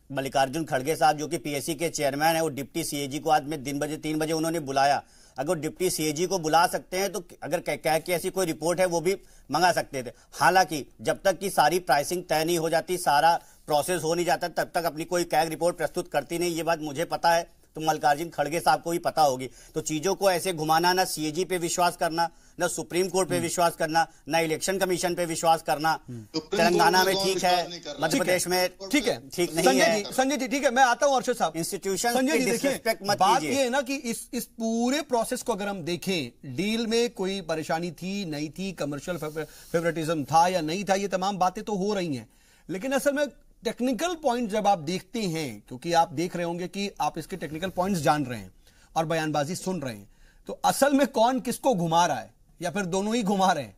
मल्लिकार्जुन खड़गे साहब जो कि पीएससी के चेयरमैन है, वो डिप्टी सीएजी को आज में 3 बजे उन्होंने बुलाया। अगर डिप्टी सीएजी को बुला सकते हैं तो अगर कह के ऐसी कोई रिपोर्ट है वो भी मंगा सकते थे। हालांकि जब तक कि सारी प्राइसिंग तय नहीं हो जाती, सारा प्रोसेस हो नहीं जाता, तब तक अपनी कोई कैग रिपोर्ट प्रस्तुत करती नहीं। ये बात मुझे पता है, तो मल्लिकार्जुन खड़गे साहब को भी पता होगी। तो चीजों को ऐसे घुमाना, ना सीएजी पे विश्वास करना, ना सुप्रीम कोर्ट पे विश्वास करना, ना इलेक्शन कमीशन पे विश्वास करना। तेलंगाना में ठीक है, मध्य प्रदेश में ठीक है, ठीक नहीं है। संजय जी ठीक है, मैं आता हूं अर्शद साहब। इंस्टीट्यूशन संजय जी देखिए, बात ये है ना कि इस पूरे प्रोसेस को अगर हम देखें, डील में कोई परेशानी थी नहीं थी, कमर्शियल फेवरेटिज्म था या नहीं था, ये तमाम बातें तो हो रही हैं, लेकिन असल में टेक्निकल पॉइंट जब आप देखते हैं, क्योंकि आप देख रहे होंगे कि आप इसके टेक्निकल पॉइंट्स जान रहे हैं और बयानबाजी सुन रहे हैं, तो असल में कौन किसको घुमा रहा है या फिर दोनों ही घुमा रहे हैं?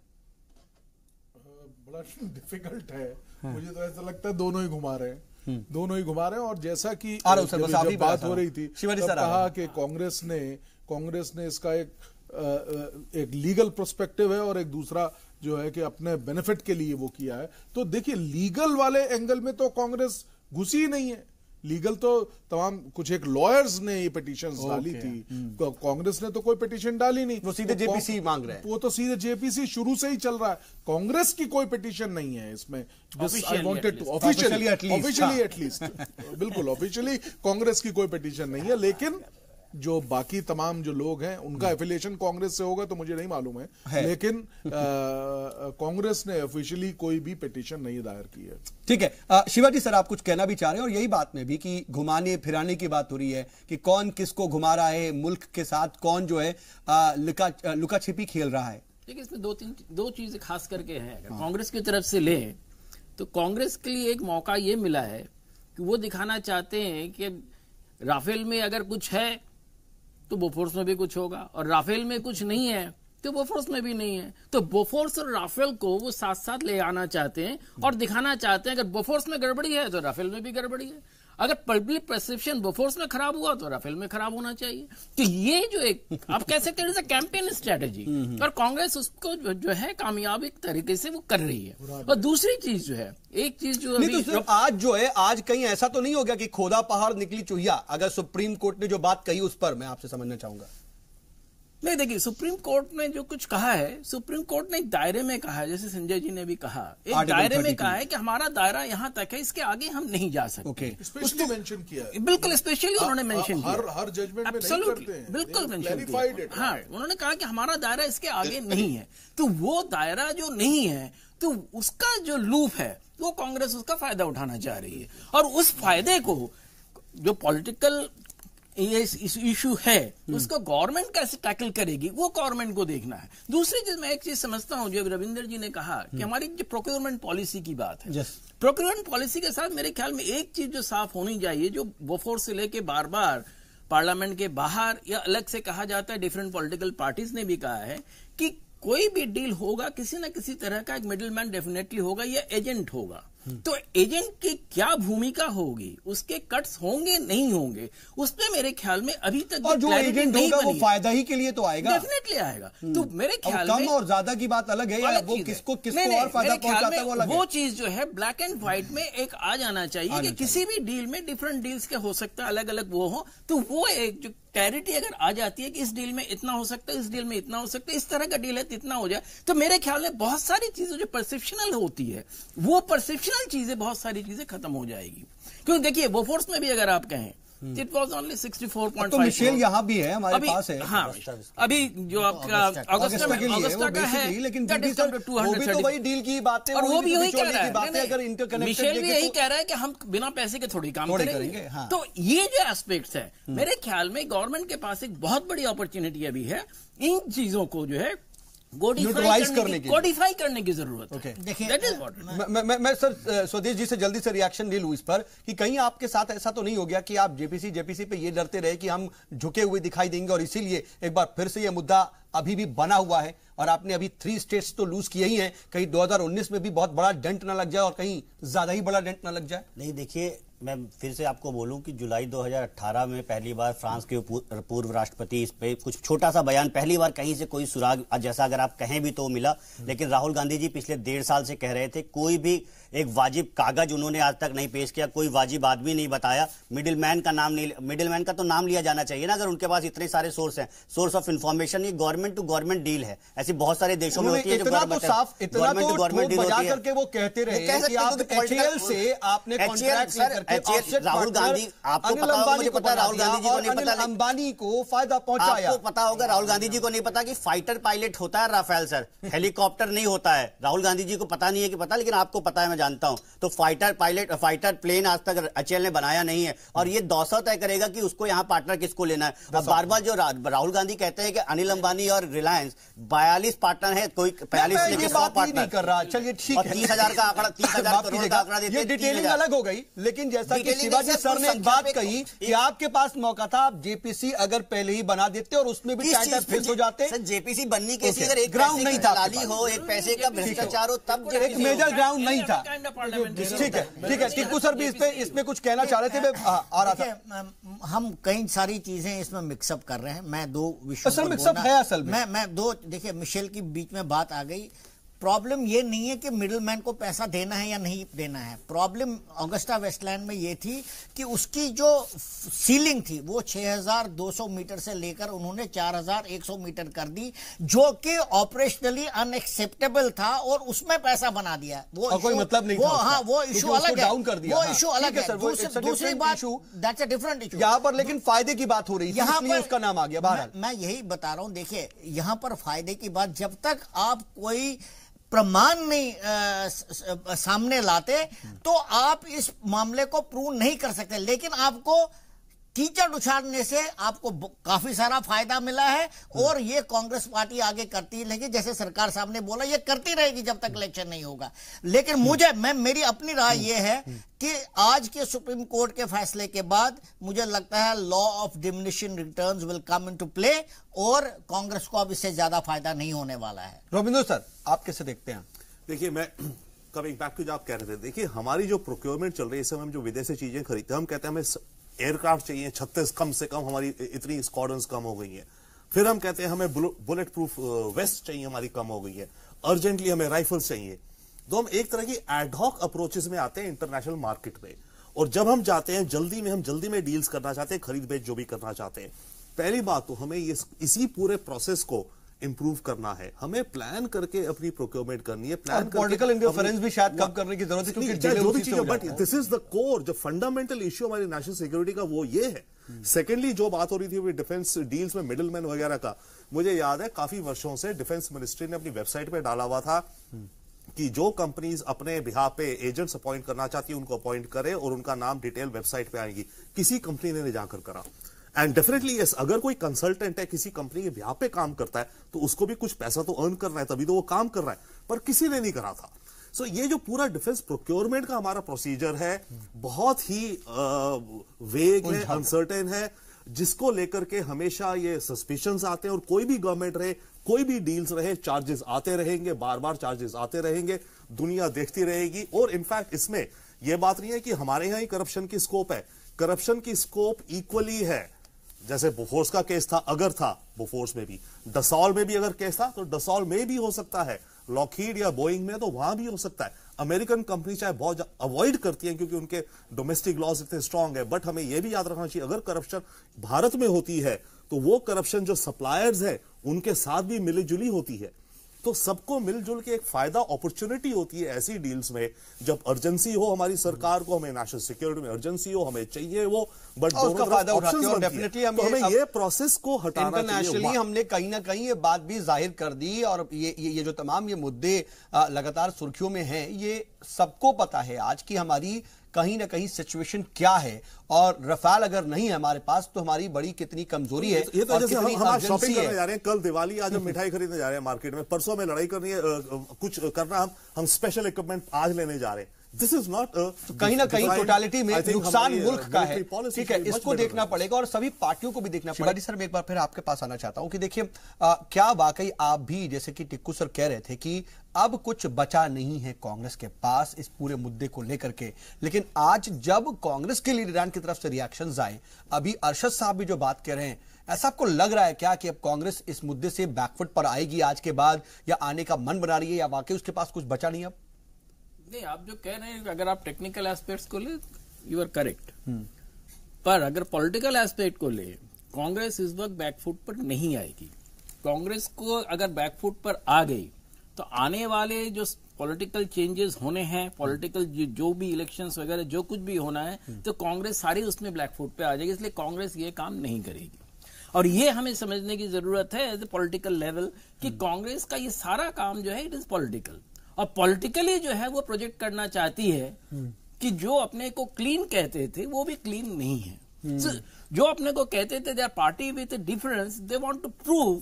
बड़ा डिफिकल्ट है, मुझे तो ऐसा लगता है दोनों ही घुमा रहे हैं। दोनों ही घुमा रहे हैं। और जैसा कि जब बात हो रही थी तब कहा कि कांग्रेस ने इसका एक लीगल पर्सपेक्टिव है और एक दूसरा जो है कि अपने बेनिफिट के लिए वो किया है। तो देखिए, लीगल वाले एंगल में तो कांग्रेस घुसी ही नहीं है। लीगल तो तमाम कुछ एक लॉयर्स ने ये पिटीशंस डाली थी, कांग्रेस ने तो कोई पिटीशन डाली नहीं, वो सीधे जेपीसी मांग रहे हैं। वो तो सीधे जेपीसी शुरू से ही चल रहा है, कांग्रेस की कोई पिटीशन नहीं है इसमें। I wanted to officially at least बिल्कुल ऑफिशियली कांग्रेस की कोई पिटीशन नहीं है। लेकिन जो बाकी तमाम जो लोग हैं उनका एफिलिएशन कांग्रेस से होगा तो मुझे नहीं मालूम है। लेकिन कांग्रेस ने ऑफिशियली कोई भी पिटीशन नहीं दायर की है। ठीक है शिवाजी सर, आप कुछ कहना भी चाह रहे हैं, और यही बात में भी कि घुमाने फिराने की बात हो रही है कि कौन किसको घुमा रहा है, मुल्क के साथ कौन जो है लुका छिपी खेल रहा है। देखिए, इसमें दो चीजें खास करके हैं। अगर कांग्रेस की तरफ से ले तो कांग्रेस के लिए एक मौका ये मिला है कि वो दिखाना चाहते हैं कि राफेल में अगर कुछ है तो बोफोर्स में भी कुछ होगा, और राफेल में कुछ नहीं है तो बोफोर्स में भी नहीं है। तो बोफोर्स और राफेल को वो साथ साथ ले आना चाहते हैं और दिखाना चाहते हैं अगर बोफोर्स में गड़बड़ी है तो राफेल में भी गड़बड़ी है। अगर पब्लिक परसेप्शन बोफोर्स में खराब हुआ तो राफेल में खराब होना चाहिए। तो ये जो एक आप कह सकते हैं कैंपेन स्ट्रेटेजी, और कांग्रेस उसको जो है कामयाबी तरीके से वो कर रही है। और दूसरी चीज जो है, एक चीज जो नहीं तो आज जो है, आज कहीं ऐसा तो नहीं हो गया कि खोदा पहाड़ निकली चुहिया, अगर सुप्रीम कोर्ट ने जो बात कही उस पर मैं आपसे समझना चाहूंगा। नहीं, देखिए, सुप्रीम कोर्ट ने जो कुछ कहा है, सुप्रीम कोर्ट ने एक दायरे में कहा है, जैसे संजय जी ने भी कहा, एक दायरे में कहा है कि हमारा दायरा यहां तक है, इसके आगे हम नहीं जा सकते। स्पेशली मेंशन किया है, बिल्कुल स्पेशली उन्होंने मेंशन किया, हर जजमेंट में नहीं करते हैं, बिल्कुल मेंशन किया। हाँ, उन्होंने कहा कि हमारा दायरा इसके आगे नहीं है। तो वो दायरा जो नहीं है, तो उसका जो लूप है वो कांग्रेस उसका फायदा उठाना चाह रही है, और उस फायदे को जो पॉलिटिकल ये इशू है उसको गवर्नमेंट कैसे टैकल करेगी वो गवर्नमेंट को देखना है। दूसरी चीज, मैं एक चीज समझता हूं, जो रविंदर जी ने कहा कि हमारी जो प्रोक्योरमेंट पॉलिसी की बात है, प्रोक्योरमेंट पॉलिसी के साथ मेरे ख्याल में एक चीज जो साफ होनी चाहिए, जो बोफोर्स से लेके बार बार पार्लियामेंट के बाहर या अलग से कहा जाता है, डिफरेंट पॉलिटिकल पार्टीज ने भी कहा है कि कोई भी डील होगा किसी न किसी तरह का एक मिडिलमैन डेफिनेटली होगा या एजेंट होगा। तो एजेंट की क्या भूमिका होगी, उसके कट्स होंगे नहीं होंगे, उस पे मेरे ख्याल में अभी तक और जो एजेंट होगा वो फायदा ही के लिए तो आएगा, डेफिनेटली आएगा। तो मेरे ख्याल में कम और ज्यादा की बात अलग है, या वो किसको और फायदा पहुंचाता है वो अलग है। वो चीज जो है ब्लैक एंड व्हाइट में एक आ जाना चाहिए कि किसी भी डील में डिफरेंट डील्स के हो सकता है, अलग अलग वो हो, तो वो एक जो क्लैरिटी अगर आ जाती है कि इस डील में इतना हो सकता है, इस डील में इतना हो सकता है, इस तरह का डील है तो इतना हो जाए, तो मेरे ख्याल में बहुत सारी चीजें जो परसेप्शनल होती है, वो परसेप्शनल चीजें बहुत सारी चीजें खत्म हो जाएगी। क्योंकि देखिए, बोफोर्स में भी अगर आप कहें इट वॉज ओनली 64.5। तो मिशेल यहाँ भी है, हमारे पास है। हाँ, अभी जो आपका अगस्ता का है, लेकिन वो भी तो वही डील की बातें, और वो भी यही कह रहा है, अगर इंटरकनेक्टेड, मिशेल भी यही कह रहा है कि हम बिना पैसे के थोड़ी काम करेंगे। तो ये जो एस्पेक्ट्स है, मेरे ख्याल में गवर्नमेंट के पास एक बहुत बड़ी अपॉर्चुनिटी अभी है इन चीजों को जो है कोडिफाई करने की जरूरत है। देखिए, मैं सर स्वदेश जी से जल्दी से रिएक्शन ले लूं इस पर कि कहीं आपके साथ ऐसा तो नहीं हो गया कि आप जेपीसी पे ये डरते रहे कि हम झुके हुए दिखाई देंगे, और इसीलिए एक बार फिर से ये मुद्दा अभी भी बना हुआ है, और आपने अभी 3 स्टेट्स तो लूज किए ही हैं, कहीं 2019 में भी बहुत बड़ा डेंट ना लग जाए और कहीं ज्यादा ही बड़ा डेंट ना लग जाए। नहीं, देखिए, मैं फिर से आपको बोलूं कि जुलाई 2018 में पहली बार फ्रांस के पूर्व राष्ट्रपति इस पे कुछ छोटा सा बयान, पहली बार कहीं से कोई सुराग जैसा अगर आप कहें भी तो मिला, लेकिन राहुल गांधी जी पिछले 1.5 साल से कह रहे थे, कोई भी एक वाजिब कागज उन्होंने आज तक नहीं पेश किया, कोई वाजिब आदमी नहीं बताया, मिडिलमैन का नाम नहीं, मिडिलमैन का तो नाम लिया जाना चाहिए ना, अगर उनके पास इतने सारे सोर्स हैं, सोर्स ऑफ इंफॉर्मेशन। ये गवर्नमेंट टू गवर्नमेंट डील है, ऐसी बहुत सारे देशों में होती है, जो गवर्नमेंट टू गवर्नमेंट डील होती है। वो कहते रहे कि आप HAL से आपने कॉन्ट्रैक्ट लेकर राहुल गांधी, आपको पता होगा, मुझे पता है राहुल गांधी जी को नहीं पता, अंबानी को फायदा पहुंचाया। आपको पता होगा राहुल गांधी जी को नहीं पता कि फाइटर पायलट होता है राफेल सर, हेलीकॉप्टर नहीं होता है। राहुल गांधी जी को पता नहीं है कि पता, लेकिन आपको पता है, मैं जानता हूं। तो फाइटर प्लेन आज तक HAL ने बनाया नहीं है, और ये दौसा तय करेगा कि उसको यहां पार्टनर किसको लेना है। और बार बार जो राहुल गांधी कहते हैं कि अनिल अंबानी और रिलायंस 42 पार्टनर है, कोई 45 लेके 100 पार्टनर कर रहा। चलिए ठीक है, 30,000 का आंकड़ा, 30,000 करोड़ का आंकड़ा देते हैं। ये डिटेलिंग अलग हो गई, लेकिन जैसा कि शिवाजी सर ने एक बात कही कि आपके पास मौका था, आप जेपीसी अगर पहले ही बना देते और उसमें भी टाइम फिक्स हो जाते। जेपीसी बनने के अगर एक ग्राउंड नहीं था, दलाली हो, एक पैसे का भ्रष्टाचार हो, तब एक मेजर ग्राउंड नहीं था। ठीक है, टिक्कू सर भी इसमें कुछ कहना चाह रहे थे। आ रहा था, हम कई सारी चीजें इसमें मिक्सअप कर रहे हैं। मैं दो विषयों असल मिक्सअप है असल में। मैं दो, देखिए मिशेल की बीच में बात आ गई। प्रॉब्लम ये नहीं है कि मिडिलमैन को पैसा देना है या नहीं देना है। प्रॉब्लम ऑगस्टा वेस्टलैंड में ये थी कि उसकी जो सीलिंग थी वो 6,200 मीटर से लेकर उन्होंने 4,100 मीटर कर दी, जो कि ऑपरेशनली अनएक्सेप्टेबल था और उसमें पैसा बना दिया। वो कोई मतलब नहीं था। हाँ, वो इशू अलग है, वो इशू अलग है। दूसरी बात, दैट्स अ डिफरेंट इशू। यहाँ पर लेकिन फायदे की बात हो रही है, यहाँ पर उसका नाम आ गया बाहर। मैं यही बता रहा हूं, देखिए यहाँ पर फायदे की बात, जब तक आप कोई प्रमाण नहीं सामने लाते तो आप इस मामले को प्रूव नहीं कर सकते। लेकिन आपको कीचड़ उछालने से आपको काफी सारा फायदा मिला है और ये कांग्रेस पार्टी आगे करती रहेगी। जैसे सरकार साहब ने बोला, ये करती रहेगी जब तक इलेक्शन नहीं होगा। लेकिन मेरी अपनी राय ये है कि आज के सुप्रीम कोर्ट के फैसले के बाद मुझे लगता है law of diminishing returns will come into play और कांग्रेस को अब इससे ज्यादा फायदा नहीं होने वाला है। रविंद्र सर, आप कैसे देखते हैं? देखिए, मैं कमिंग बैक टू जो आप कह रहे थे, देखिए हमारी जो प्रोक्योरमेंट चल रही है, इस समय हम जो विदेश से चीजें खरीदते हैं, हम कहते हैं हमें एयरक्राफ्ट चाहिए 36, कम से कम हमारी इतनी स्क्वाड्रन्स कम हो गई है। फिर हम कहते हैं हमें बुलेट प्रूफ वेस्ट चाहिए, हमारी कम हो गई है। अर्जेंटली हमें राइफल्स चाहिए। तो हम एक तरह की एडहॉक अप्रोचेस में आते हैं इंटरनेशनल मार्केट में, और जब हम जाते हैं जल्दी में डील्स करना चाहते हैं, खरीद बेच जो भी करना चाहते हैं, पहली बात तो हमें इसी पूरे प्रोसेस को इंप्रूव करना है। हमें प्लान करके अपनी प्रोक्योरमेंट करनी है, प्लान पॉलिटिकल इंटरफेरेंस भी शायद कम करने की जरूरत है, क्योंकि जो भी चीजें, but this is the core, जो फंडामेंटल इश्यू हमारी नेशनल सिक्योरिटी का वो ये है। सेकेंडली, जो बात हो रही थी डिफेंस डील्स में मिडिलमैन वगैरह का, मुझे याद है काफी वर्षों से डिफेंस मिनिस्ट्री ने अपनी वेबसाइट पे डाला हुआ था कि जो कंपनीज अपने बिहाफ पे एजेंट्स अपॉइंट करना चाहती है उनको अपॉइंट करे और उनका नाम डिटेल वेबसाइट पे आएगी। किसी कंपनी ने नहीं जाकर करा। एंड डेफिनेटली यस, अगर कोई कंसल्टेंट है किसी कंपनी के बिहाफ पे काम करता है तो उसको भी कुछ पैसा तो अर्न करना है, तभी तो वो काम कर रहा है, पर किसी ने नहीं करा था। सो ये जो पूरा डिफेंस प्रोक्योरमेंट का हमारा प्रोसीजर है बहुत ही वेग है, अनसर्टेन है, जिसको लेकर के हमेशा ये सस्पिशंस आते हैं। और कोई भी गवर्नमेंट रहे, कोई भी डील्स रहे, चार्जेस आते रहेंगे, बार बार चार्जेस आते रहेंगे, दुनिया देखती रहेगी। और इनफैक्ट इसमें यह बात नहीं है कि हमारे यहां ही करप्शन की स्कोप है, करप्शन की स्कोप इक्वली है। जैसे बोफोर्स का केस था, अगर था बोफोर्स में भी, डसॉल में भी अगर केस था तो डसॉल में भी हो सकता है, लॉकहीड या बोइंग में तो वहां भी हो सकता है। अमेरिकन कंपनी चाहे बहुत अवॉइड करती हैं क्योंकि उनके डोमेस्टिक लॉज इतने स्ट्रांग है, बट हमें यह भी याद रखना चाहिए अगर करप्शन भारत में होती है तो वो करप्शन जो सप्लायर्स है उनके साथ भी मिली जुली होती है। तो सबको मिलजुल के एक फायदा अपॉर्चुनिटी होती है ऐसी डील्स में, जब अर्जेंसी हो हमारी सरकार को, हमें नेशनल सिक्योरिटी में अर्जेंसी हो, हमें चाहिए वो, बट उसका फायदा उठाते हैं। और डेफिनेटली हमें ये प्रोसेस को हटाना चाहिए। इंटरनेशनली हमने कहीं ना कहीं ये बात भी जाहिर कर दी, और ये जो तमाम ये मुद्दे लगातार सुर्खियों में हैं, ये सबको पता है आज की हमारी कहीं ना कहीं सिचुएशन क्या है। और रफाल अगर नहीं है हमारे पास तो हमारी बड़ी कितनी कमजोरी है। ये तो जैसे हम शॉपिंग करने जा रहे हैं, कल दिवाली, आज हम मिठाई खरीदने जा रहे हैं मार्केट में, परसों में लड़ाई करनी है, कुछ करना, हम स्पेशल इक्विपमेंट आज लेने जा रहे हैं। दिस इज नॉट कहीं ना कहीं टोटालिटी में नुकसान मुल्क का है, ठीक है, इसको देखना पड़ेगा और सभी पार्टियों को भी देखना पड़ेगा। शिवाजी सर, मैं एक बार फिर आपके पास आना चाहता हूं कि देखिए क्या वाकई आप भी, जैसे कि टिक्कू सर कह रहे थे कि अब कुछ बचा नहीं है कांग्रेस के पास इस पूरे मुद्दे को लेकर के, लेकिन आज जब कांग्रेस के लीडरान की तरफ से रिएक्शंस आए, अभी अरशद साहब भी जो बात कह रहे हैं, ऐसा आपको लग रहा है क्या कि अब कांग्रेस इस मुद्दे से बैकफुट पर आएगी आज के बाद, या आने का मन बना रही है, या वाकई उसके पास कुछ बचा नहीं? अब नहीं, आप जो कह रहे हैं अगर आप टेक्निकल एस्पेक्ट्स को ले, यू आर करेक्ट, पर अगर पॉलिटिकल एस्पेक्ट को ले, कांग्रेस इस वक्त बैकफुट पर नहीं आएगी। कांग्रेस को अगर बैकफुट पर आ गई तो आने वाले जो पॉलिटिकल चेंजेस होने हैं, पॉलिटिकल जो भी इलेक्शंस वगैरह जो कुछ भी होना है, तो कांग्रेस सारी उसमें ब्लैकफुट पे आ जाएगी। इसलिए कांग्रेस ये काम नहीं करेगी, और ये हमें समझने की जरूरत है एज ए पॉलिटिकल लेवल कि कांग्रेस का ये सारा काम जो है इट इज पॉलिटिकल, और पॉलिटिकली जो है वो प्रोजेक्ट करना चाहती है कि जो अपने को क्लीन कहते थे वो भी क्लीन नहीं है। जो अपने को कहते थे they are party with difference, they want to prove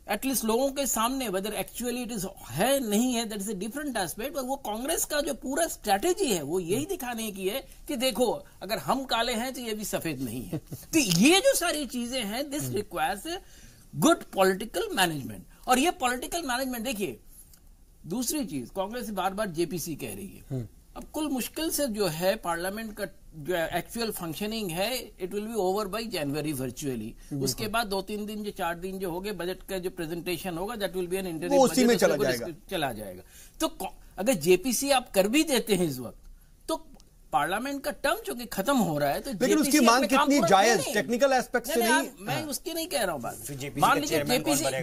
at least लोगों के सामने, वेदर एक्चुअली इट इज है नहीं है, that is a different aspect, पर वो कांग्रेस का जो पूरा स्ट्रैटेजी है वो यही दिखाने की है कि देखो अगर हम काले हैं तो ये भी सफेद नहीं है। तो ये जो सारी चीजें हैं, this requires good political management. और ये पॉलिटिकल मैनेजमेंट, देखिए दूसरी चीज, कांग्रेस बार बार जेपीसी कह रही है। अब कुल मुश्किल से जो है पार्लियामेंट का जो एक्चुअल फंक्शनिंग है, it will be over by January virtually. उसके बाद 2-3 दिन जो 4 दिन जो हो गए, बजट का जो प्रेजेंटेशन होगा, that will be N interim उसी में चला जाएगा। तो अगर जेपीसी आप कर भी देते हैं इस वक्त, तो पार्लियामेंट का टर्म चूंकि खत्म हो रहा है, तो लेकिन उसकी मांग कितनी जायज टेक्निकल एस्पेक्ट से नहीं, मैं उसकी नहीं कह रहा हूं बात। मान लीजिए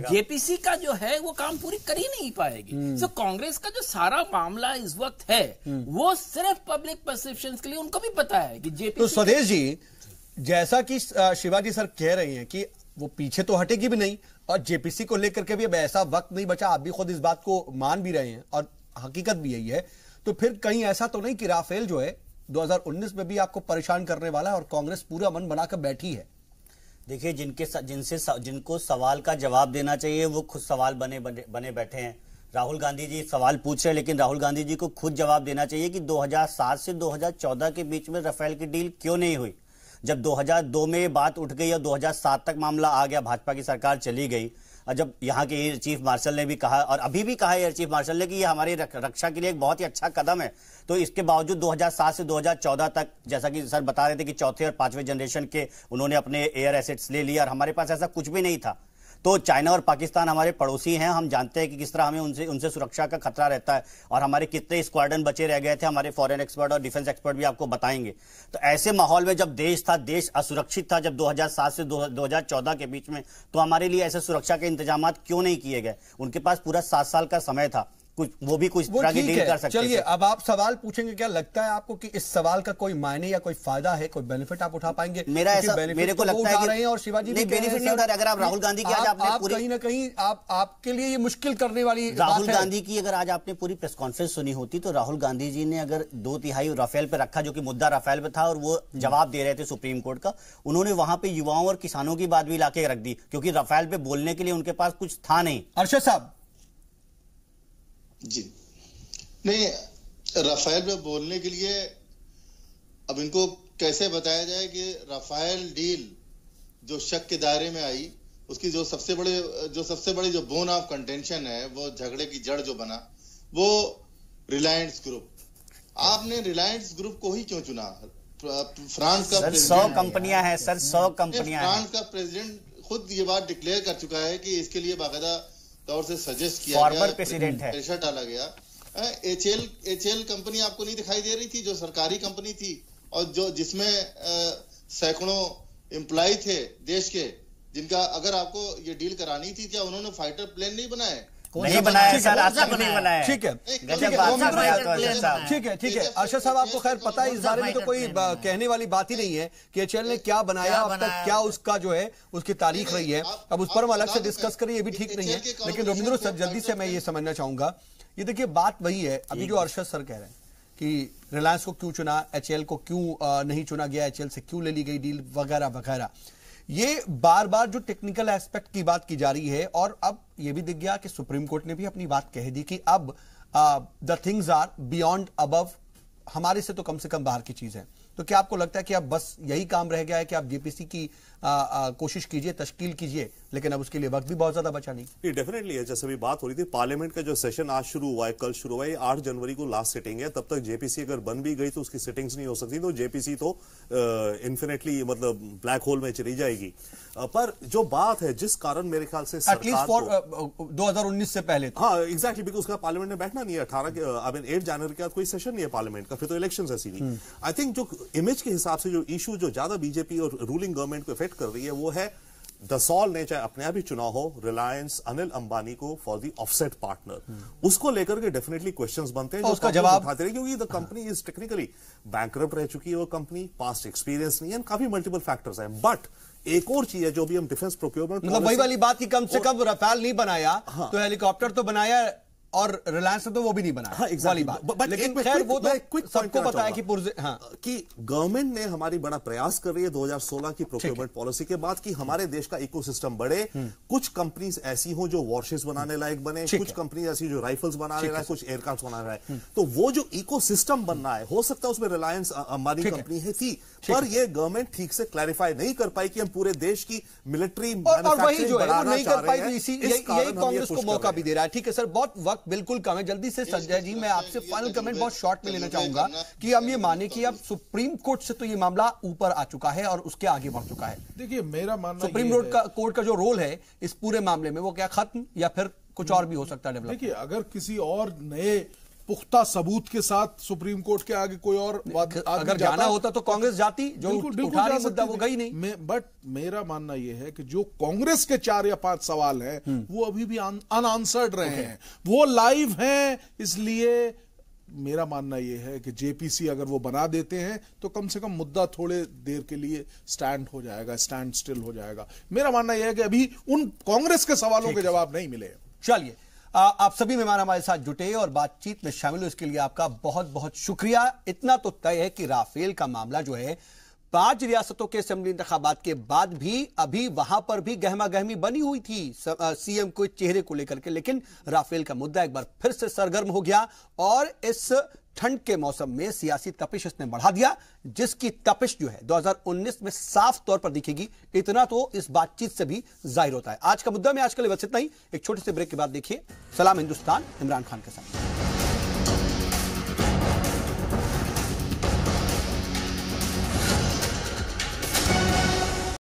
जेपीसी का जो है वो काम पूरी कर ही नहीं पाएगी। तो कांग्रेस का जो सारा मामला इस वक्त है वो सिर्फ पब्लिक परसेप्शन के लिए, उनको भी पता है कि जेपीसी। तो स्वदेश जी, जैसा कि शिवाजी सर कह रही हैं कि वो पीछे तो हटेगी भी नहीं, और जेपीसी को लेकर के भी अब ऐसा वक्त नहीं बचा, आप भी खुद इस बात को मान भी रहे हैं और हकीकत भी यही है। तो फिर कहीं ऐसा तो नहीं कि राफेल जो है 2019 में भी आपको परेशान करने वाला है और कांग्रेस पूरा मन बनाकर बैठी है? देखिए, जिनको सवाल का जवाब देना चाहिए वो खुद सवाल बने बैठे हैं। राहुल गांधी जी सवाल पूछ रहे हैं, लेकिन राहुल गांधी जी को खुद जवाब देना चाहिए कि 2007 से 2014 के बीच में राफेल की डील क्यों नहीं हुई। जब 2002 में बात उठ गई और 2007 तक मामला आ गया, भाजपा की सरकार चली गई, और जब यहाँ के एयर चीफ मार्शल ने भी कहा, और अभी भी कहा एयर चीफ मार्शल ने कि ये हमारी रक्षा के लिए एक बहुत ही अच्छा कदम है, तो इसके बावजूद 2007 से 2014 तक, जैसा कि सर बता रहे थे कि चौथे और पांचवें जनरेशन के उन्होंने अपने एयर एसेट्स ले लिया, और हमारे पास ऐसा कुछ भी नहीं था। तो चाइना और पाकिस्तान हमारे पड़ोसी हैं, हम जानते हैं कि किस तरह हमें उनसे सुरक्षा का खतरा रहता है, और हमारे कितने स्क्वाड्रन बचे रह गए थे, हमारे फॉरेन एक्सपर्ट और डिफेंस एक्सपर्ट भी आपको बताएंगे। तो ऐसे माहौल में जब देश असुरक्षित था, जब 2007 से 2014 के बीच में, तो हमारे लिए ऐसे सुरक्षा के इंतजाम क्यों नहीं किए गए? उनके पास पूरा 7 साल का समय था, वो भी कुछ तरह की डील कर सकते थे। चलिए, अब आप सवाल पूछेंगे, क्या लगता है आपको कि इस सवाल का कोई मायने या कोई फायदा है, कोई बेनिफिट आप उठा पाएंगे? मेरे को लगता है कि और शिवाजी भी बेनिफिट नहीं उठा रहे। अगर आप राहुल गांधी की आज आपने पूरी, कहीं ना कहीं आपके लिए ये मुश्किल करने वाली राहुल गांधी की अगर आज आपने पूरी प्रेस कॉन्फ्रेंस सुनी होती, तो राहुल गांधी जी ने अगर 2/3 राफेल पे रखा, जो कि मुद्दा राफेल पे था, और वो जवाब दे रहे थे सुप्रीम कोर्ट का, उन्होंने वहां पे युवाओं और किसानों की बात भी लाके रख दी, क्योंकि राफेल पे बोलने के लिए उनके पास कुछ था नहीं। अर्शद साहब जी, नहीं, राफेल पे बोलने के लिए अब इनको कैसे बताया जाए कि राफेल डील जो शक के दायरे में आई, उसकी जो सबसे बड़ी जो बोन ऑफ कंटेंशन है, वो झगड़े की जड़ जो बना, वो रिलायंस ग्रुप। आपने रिलायंस ग्रुप को ही क्यों चुना? फ्रांस का 100 कंपनियां हैं सर, 100 कंपनियां हैं। फ्रांस का प्रेसिडेंट खुद ये बात डिक्लेयर कर चुका है कि इसके लिए बाकायदा तौर से सजेस्ट किया गया, फॉर्मर प्रेसिडेंट है, प्रेशर डाला गया। एचएल कंपनी आपको नहीं दिखाई दे रही थी, जो सरकारी कंपनी थी और जिसमें सैकड़ों एम्प्लॉय थे देश के, जिनका अगर आपको ये डील करानी थी, क्या उन्होंने फाइटर प्लेन नहीं बनाए? नहीं बनाया सर, आज तक नहीं बनाया। ठीक है, ठीक है अर्शद साहब, आपको खैर पता है, इस बारे में तो कोई कहने वाली बात ही नहीं है कि एचएल ने क्या बनाया, अब तक क्या उसका जो है उसकी तारीख रही है। अब उस पर हम अलग से डिस्कस करें, ये भी ठीक नहीं है। लेकिन रविंद्र सर, जल्दी से मैं ये समझना चाहूंगा, ये देखिए बात वही है अभी जो अर्शद सर कह रहे हैं कि रिलायंस को क्यों चुना, एचएल को क्यों नहीं चुना गया, एचएल से क्यों ले ली गई डील वगैरह वगैरह। ये बार बार जो टेक्निकल एस्पेक्ट की बात की जा रही है, और अब ये भी दिख गया कि सुप्रीम कोर्ट ने भी अपनी बात कह दी कि अब the things are beyond above, हमारे से तो कम से कम बाहर की चीज है। तो क्या आपको लगता है कि अब बस यही काम रह गया है कि आप जेपीसी की कोशिश कीजिए, तश्कील कीजिए, लेकिन अब उसके लिए वक्त भी बहुत ज्यादा बचा नहीं? ये डेफिनेटली है, जैसे भी बात हो रही थी, पार्लियामेंट का जो सेशन आज शुरू हुआ है, कल शुरू हुआ है, 8 जनवरी को लास्ट सिटिंग है। तब तक जेपीसी अगर बन भी गई तो उसकी सिटिंग्स नहीं हो सकती, तो जेपीसी तो इन्फिनिटली मतलब ब्लैक होल में चली जाएगी। पर जो बात है, जिस कारण मेरे ख्याल से सरकार को 2019 से पहले, हाँ एग्जैक्टली, बिकॉज उसका पार्लियामेंट में बैठना नहीं है 8 जनवरी के बाद कोई सेशन नहीं है पार्लियामेंट का, फिर तो इलेक्शन है सीधी। आई थिंक जो इमेज के हिसाब से जो इशू जो ज्यादा बीजेपी और रूलिंग गवर्नमेंट को इफेक्ट कर रही है, वो है दसौल ने चाहे अपने आप ही चुना हो रिलायंस अनिल अंबानी को फॉर द ऑफसेट पार्टनर, उसको लेकर के डेफिनेटली क्वेश्चंस बनते हैं, जो उसका जवाब उठाते रहे, क्योंकि the company is technically bankrupt रह चुकी है, वो कंपनी पास्ट एक्सपीरियंस नहीं है, काफी मल्टीपल फैक्टर्स हैं। बट एक और चीज है जो भी हम डिफेंस प्रोक्योरमेंट, मतलब वही वाली बात की कम से कम राफेल नहीं बनाया तो हेलीकॉप्टर तो बनाया, और रिलायंस ने तो वो भी नहीं बनाया। हाँ, exactly. वाली बात। लेकिन खैर वो तो सबको पता है कि गवर्नमेंट ने हमारी बड़ा प्रयास कर रही है 2016 की प्रोक्योरमेंट पॉलिसी के बाद कि हमारे देश का इकोसिस्टम बढ़े। कुछ कंपनीज ऐसी हो जो वॉरशिप्स बनाने लायक बने, कुछ कंपनीज ऐसी जो राइफल्स बनाने लायक, कुछ एयरक्राफ्ट बनाने लायक। तो वो जो इकोसिस्टम बनना है, हो सकता है उसमें रिलायंस अंबानी कंपनी है थी, पर ये गवर्नमेंट ठीक से क्लैरिफाई नहीं कर पाई कि हम पूरे देश की मिलिट्री मैन्युफैक्चरिंग बढ़ाना चाह रहे हैं। यही कांग्रेस को मौका भी दे रहा है। ठीक है सर, बहुत वक्त बिल्कुल कम है, जल्दी से संजय जी मैं आपसे फाइनल कमेंट बहुत शॉर्ट में लेना चाहूंगा कि हम ये माने कि अब सुप्रीम कोर्ट से तो ये मामला ऊपर आ चुका है और उसके आगे बढ़ चुका है। देखिए मेरा मानना सुप्रीम कोर्ट का जो रोल है इस पूरे मामले में वो क्या खत्म या फिर कुछ और भी हो सकता है डेवलप? देखिए अगर किसी और नए पुख्ता सबूत के साथ सुप्रीम कोर्ट के आगे कोई और अगर जाना होता तो कांग्रेस जाती, जो उठा रही मुद्दा वो गई नहीं। बट मेरा मानना यह है कि जो कांग्रेस के 4 या 5 सवाल हैं वो अभी भी अनआंसर्ड रहे हैं, वो लाइव हैं। इसलिए मेरा मानना यह है कि जेपीसी अगर वो बना देते हैं तो कम से कम मुद्दा थोड़े देर के लिए स्टैंड स्टिल हो जाएगा। मेरा मानना यह है कि अभी उन कांग्रेस के सवालों के जवाब नहीं मिले। चलिए, आप सभी मेहमान हमारे साथ जुटे और बातचीत में शामिल हुए, इसके लिए आपका बहुत बहुत शुक्रिया। इतना तो तय है कि राफेल का मामला जो है 5 रियासतों के असेंबली इंतखाबात के बाद भी अभी वहां पर भी गहमा गहमी बनी हुई थी सीएम को चेहरे को लेकर के, लेकिन राफेल का मुद्दा एक बार फिर से सरगर्म हो गया और इस ठंड के मौसम में सियासी तपिश इसने बढ़ा दिया, जिसकी तपिश जो है 2019 में साफ तौर पर दिखेगी। इतना तो इस बातचीत से भी जाहिर होता है। आज का मुद्दा में आज के लिए बस इतना ही। एक छोटे से ब्रेक के बाद देखिए सलाम हिंदुस्तान इमरान खान के साथ।